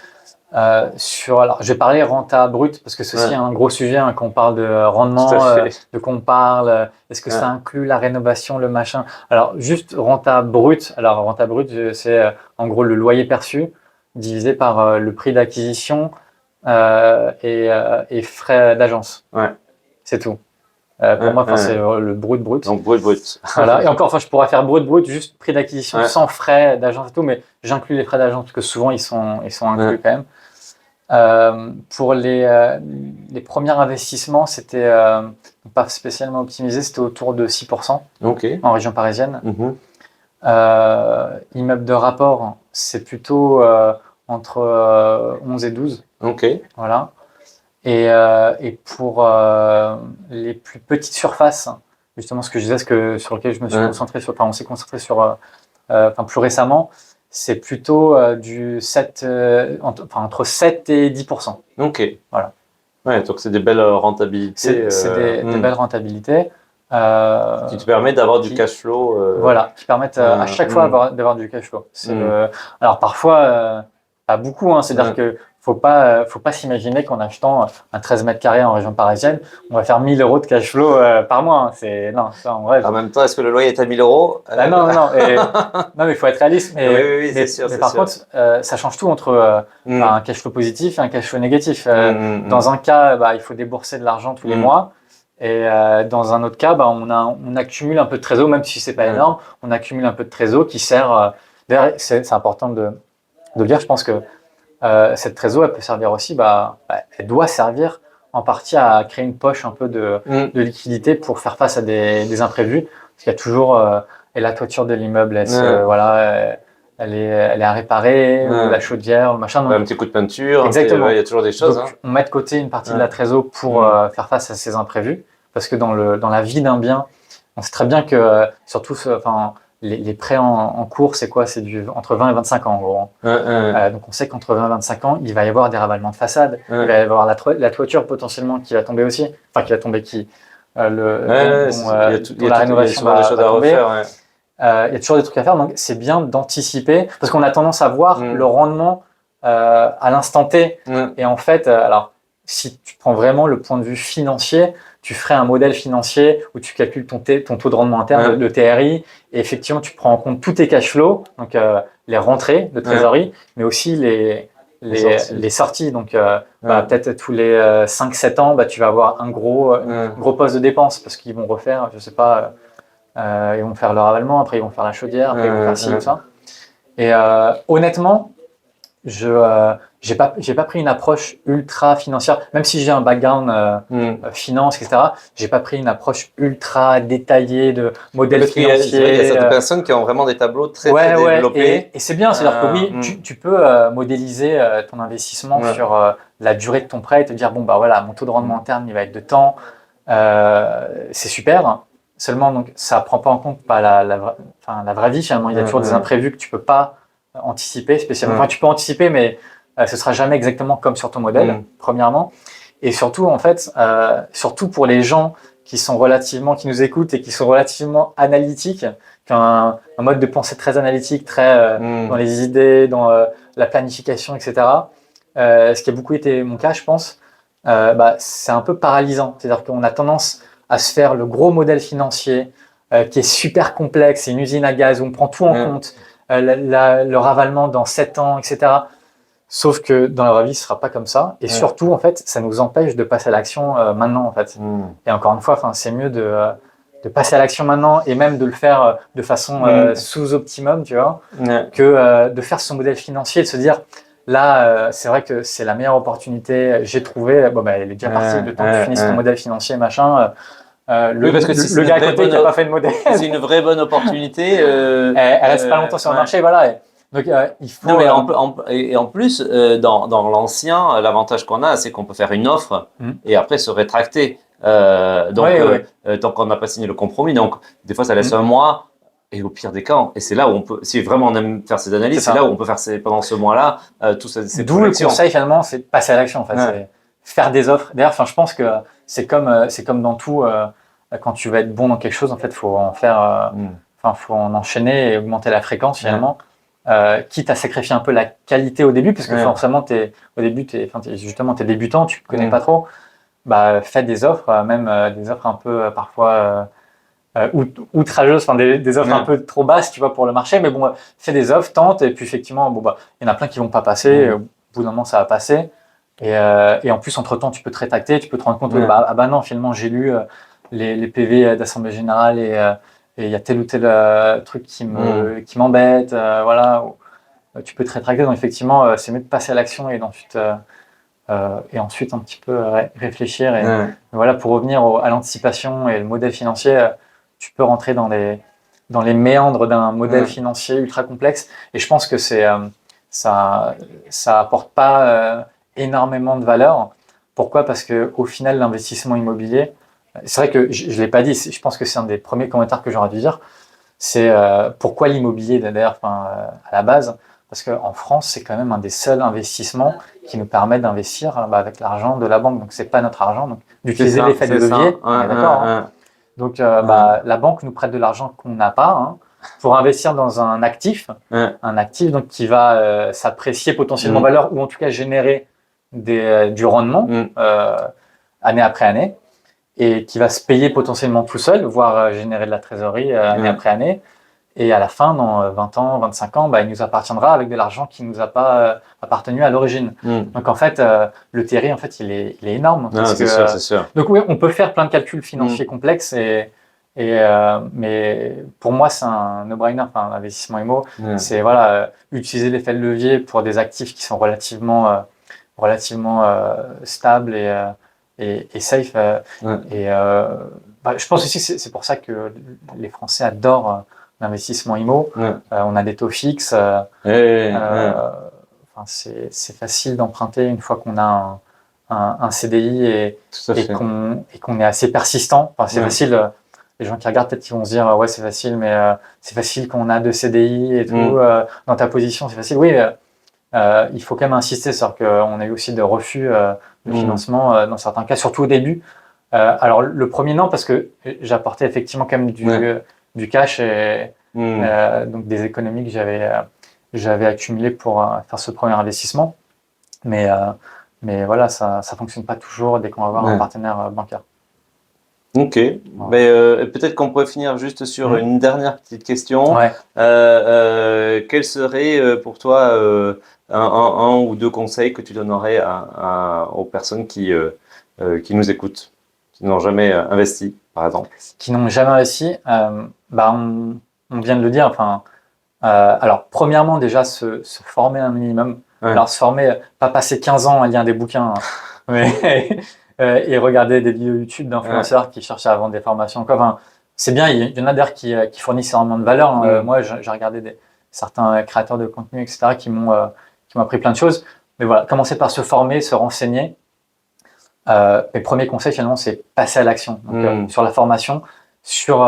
Alors, je vais parler renta brut parce que ceci est ouais, un gros sujet hein, quand on parle de tout à rendement, fait. de quoi on parle, est-ce que ça Ouais, inclut la rénovation, le machin. Alors, juste renta brut. Alors, renta brut, c'est en gros le loyer perçu divisé par le prix d'acquisition et frais d'agence. ouais, C'est tout. Pour ouais, moi, enfin, c'est ouais. le brut brut. Donc brut, brut. Voilà. Et encore, enfin, je pourrais faire brut brut, juste prix d'acquisition Ouais, sans frais d'agence et tout, mais j'inclus les frais d'agence parce que souvent ils sont inclus ouais. quand même. Pour les premiers investissements, c'était pas spécialement optimisé, c'était autour de 6% Ok. en région parisienne. Mhm. Immeuble de rapport, c'est plutôt entre 11 et 12. Ok. Voilà. Et pour les plus petites surfaces, justement ce que je disais, sur lequel je me suis Ouais. concentré sur, enfin on s'est concentré sur, enfin plus récemment, c'est plutôt du 7, entre 7 et 10%. Ok. Voilà. Ouais, donc c'est des belles rentabilités C'est des belles rentabilités qui te permettent d'avoir du qui, cash flow. voilà, qui permettent à chaque fois d'avoir du cash flow. Alors parfois, pas beaucoup, hein, c'est-à-dire Ouais. que faut pas s'imaginer qu'en achetant un 13 mètres carrés en région parisienne, on va faire 1000 euros de cash flow par mois. Hein. Non, ça on rêve. En même temps, est-ce que le loyer est à 1000 euros? Bah non, non, non, mais il faut être réaliste. Oui, oui, oui, c'est sûr, Mais c'est par sûr. contre, ça change tout entre Mm, un cash flow positif et un cash flow négatif. mm, mm, Dans mm, un cas, bah, il faut débourser de l'argent tous les mm, mois. Et dans un autre cas, bah, on accumule un peu de trésor, même si c'est pas ouais, énorme, on accumule un peu de trésor qui sert. D'ailleurs, c'est important de le dire. Je pense que cette trésor, elle peut servir aussi, elle doit servir en partie à créer une poche un peu mm, de liquidité pour faire face à des imprévus. Parce qu'il y a toujours, et la toiture de l'immeuble, ouais, voilà, elle est à réparer, ou la ouais. chaudière, le machin. Un Donc, petit coup de peinture, ouais, il y exactement. a toujours des choses, hein. Donc, on met de côté une partie de Ouais, la trésor pour mm, faire face à ces imprévus. Parce que dans la vie d'un bien, on sait très bien que, surtout, enfin, les prêts en cours, c'est quoi? C'est entre 20 et 25 ans, en gros. Hein. ouais, ouais, Donc on sait qu'entre 20 et 25 ans, il va y avoir des ravalements de façade, il ouais. va y avoir la toiture potentiellement qui va tomber aussi, enfin qui va tomber, Ouais, ouais, dont la il y a rénovation souvent des choses va à tomber. refaire, ouais. Il y a toujours des trucs à faire, donc c'est bien d'anticiper, parce qu'on a tendance à voir le Mm, rendement à l'instant T. mm, Et en fait, alors si tu prends vraiment le point de vue financier, tu ferais un modèle financier où tu calcules ton taux de rendement interne, ouais, le TRI, et effectivement tu prends en compte tous tes cash flows, donc les rentrées de ouais. trésorerie, mais aussi Les sorties. les sorties. Donc Ouais, peut-être tous les 5-7 ans, tu vas avoir un ouais, gros poste de dépense parce qu'ils vont refaire, je sais pas, ils vont faire le ravalement, après ils vont faire la chaudière, après ils vont faire ci ou ouais, ça. Et honnêtement, je j'ai pas pris une approche ultra financière, même si j'ai un background finance, etc. J'ai pas pris une approche ultra détaillée de modèles Parce qu'il y a, c'est vrai qu'il y a financiers. certaines personnes qui ont vraiment des tableaux très Ouais, ouais, développés. et c'est bien, c'est-à-dire que oui, Hmm. tu peux modéliser ton investissement Ouais. sur la durée de ton prêt et te dire, bon, bah voilà, mon taux de rendement interne, il va être de temps. C'est super. Seulement, donc, ça prend pas en compte pas enfin, la vraie vie, finalement. Il y a toujours des imprévus que tu peux pas anticiper, spécialement. Enfin, tu peux anticiper, mais ce sera jamais exactement comme sur ton modèle, premièrement. Et surtout, en fait, surtout pour les gens qui nous écoutent et qui sont relativement analytiques, qui ont un mode de pensée très analytique, très dans les idées, dans la planification, etc. Ce qui a beaucoup été mon cas, je pense. C'est un peu paralysant. C'est-à-dire qu'on a tendance à se faire le gros modèle financier qui est super complexe, c'est une usine à gaz où on prend tout en compte, le ravalement dans 7 ans, etc. Sauf que dans la vraie vie, ce ne sera pas comme ça. Et surtout, en fait, ça nous empêche de passer à l'action maintenant, en fait. Et encore une fois, c'est mieux de passer à l'action maintenant et même de le faire de façon sous-optimum, tu vois, que de faire son modèle financier et de se dire, là, c'est vrai que c'est la meilleure opportunité, j'ai trouvé, bon, elle est déjà partie, le temps que tu finisses ton modèle financier, machin. Oui, parce que le gars à côté qui n'a pas fait de modèle, c'est une vraie bonne opportunité. elle reste pas longtemps sur le marché, voilà. Donc, il faut. Non, mais et en plus, dans l'ancien, l'avantage qu'on a, c'est qu'on peut faire une offre et après se rétracter. Tant qu'on n'a pas signé le compromis. Donc, des fois, ça laisse un mois. Et au pire des cas, et c'est là où on peut, si vraiment on aime faire ces analyses, c'est là où on peut faire pendant ce mois-là, tout ces D'où le conseil finalement, c'est de passer à l'action en fait, c'est faire des offres. D'ailleurs, je pense que c'est comme dans tout, quand tu vas être bon dans quelque chose, en fait, faut en faire, faut en enchaîner et augmenter la fréquence finalement, quitte à sacrifier un peu la qualité au début, parce que forcément, au début, t'es débutant, tu ne connais pas trop. Fais des offres, même des offres un peu parfois outrageuses, enfin des offres un peu trop basses, tu vois, pour le marché. Mais bon, fais des offres, tente, et puis effectivement, il y en a plein qui vont pas passer. Au bout d'un moment, ça va passer. Et en plus, entre-temps, tu peux te rétracter, tu peux te rendre compte que non, finalement, j'ai lu les PV d'Assemblée Générale et il y a tel ou tel truc qui m'embête, voilà. Tu peux te rétracter. Donc effectivement, c'est mieux de passer à l'action et ensuite un petit peu réfléchir. Et voilà, pour revenir à l'anticipation et le modèle financier, tu peux rentrer dans les méandres d'un modèle financier ultra complexe. Et je pense que ça apporte pas énormément de valeur. Pourquoi? Parce que au final, l'investissement immobilier, c'est vrai que je l'ai pas dit, je pense que c'est un des premiers commentaires que j'aurais dû dire. C'est pourquoi l'immobilier d'ailleurs, à la base, parce qu'en France, c'est quand même un des seuls investissements qui nous permet d'investir avec l'argent de la banque. Donc, c'est pas notre argent. Donc, d'utiliser l'effet de levier, on est d'accord. Donc, la banque nous prête de l'argent qu'on n'a pas pour investir dans un actif donc, qui va s'apprécier potentiellement en valeur ou en tout cas générer du rendement année après année et qui va se payer potentiellement tout seul, voire générer de la trésorerie année après année. Et à la fin, dans 20 ans, 25 ans, il nous appartiendra avec de l'argent qui ne nous a pas appartenu à l'origine. Donc en fait, le TRI, en fait, il est énorme. C'est sûr, c'est sûr. Donc oui, on peut faire plein de calculs financiers complexes, mais pour moi, c'est un no-brainer, l'investissement IMO. C'est utiliser l'effet de levier pour des actifs qui sont relativement stables et safe. Je pense aussi que c'est pour ça que les Français adorent l'investissement IMO. On a des taux fixes. C'est facile d'emprunter une fois qu'on a un CDI et qu'on est assez persistant. C'est facile. Les gens qui regardent peut-être qu'ils vont se dire ouais, c'est facile, mais c'est facile quand on a 2 CDI et tout. Dans ta position, c'est facile. Oui, il faut quand même insister. C'est-à-dire qu'on a eu aussi des refus de financement dans certains cas, surtout au début. Alors le premier non, parce que j'apportais effectivement quand même du cash et donc des économies que j'avais accumulées pour faire ce premier investissement. Mais voilà, ça fonctionne pas toujours dès qu'on va avoir un partenaire bancaire. Ok, peut-être qu'on pourrait finir juste sur une dernière petite question. Quel serait pour toi un ou 2 conseils que tu donnerais aux personnes qui nous écoutent, qui n'ont jamais investi, par exemple? Qui n'ont jamais investi, on vient de le dire. Alors, premièrement, déjà se former un minimum. Ouais. Alors, se former, pas passer 15 ans à lire des bouquins, hein, mais et regarder des vidéos YouTube d'influenceurs qui cherchent à vendre des formations. Quoi. Enfin, c'est bien, il y en a d'ailleurs qui fournissent énormément de valeur. Hein. Moi, j'ai regardé certains créateurs de contenu, etc., qui m'ont appris plein de choses. Mais voilà, commencer par se former, se renseigner. Mes premiers conseils, finalement, c'est passer à l'action. Donc, sur la formation, sur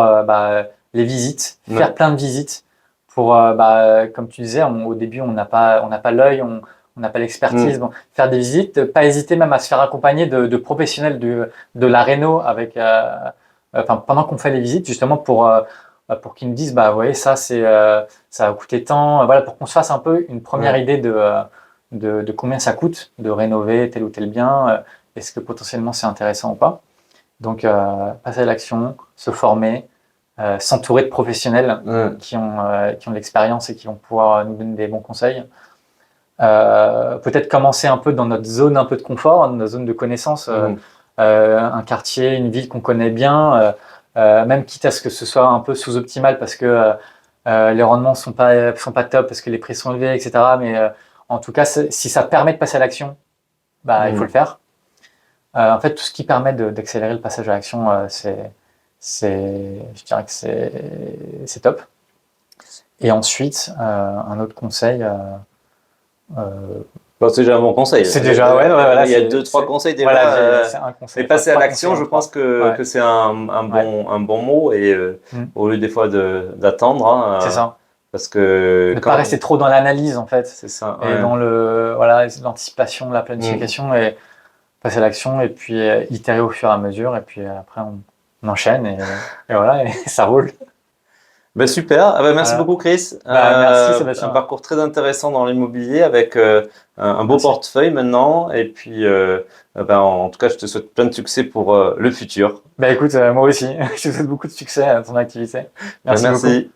les visites, faire plein de visites pour, comme tu disais, au début, on n'a pas l'œil, on n'a pas l'expertise. Bon, faire des visites, pas hésiter même à se faire accompagner de professionnels de la réno avec, pendant qu'on fait les visites, justement pour qu'ils nous disent, bah, vous voyez, ça va coûter tant, voilà, pour qu'on se fasse un peu une première idée de combien ça coûte de rénover tel ou tel bien. Est-ce que potentiellement c'est intéressant ou pas? Donc, passer à l'action, se former, s'entourer de professionnels qui ont de l'expérience et qui vont pouvoir nous donner des bons conseils. Peut-être commencer un peu dans notre zone un peu de confort, notre zone de connaissance, un quartier, une ville qu'on connaît bien, même quitte à ce que ce soit un peu sous-optimal parce que les rendements sont pas top, parce que les prix sont élevés, etc. Mais en tout cas, si ça permet de passer à l'action, il faut le faire. En fait, tout ce qui permet d'accélérer le passage à l'action, je dirais que c'est top. Et ensuite, un autre conseil. Bon, c'est déjà un bon conseil. C'est déjà, il y a 2-3 conseils déjà. Voilà, c'est un conseil. Mais passer à l'action, je pense que c'est un bon mot et au lieu des fois d'attendre. Hein, c'est ça. Parce que ne pas rester trop dans l'analyse en fait. C'est ça. Et dans l'anticipation, la planification et passer à l'action et puis itérer au fur et à mesure et puis après on enchaîne et voilà et ça roule. Ben super, merci beaucoup Chris. Merci Sébastien. Un parcours très intéressant dans l'immobilier avec un beau portefeuille maintenant et puis en tout cas je te souhaite plein de succès pour le futur. Écoute, moi aussi, je te souhaite beaucoup de succès à ton activité. Merci beaucoup.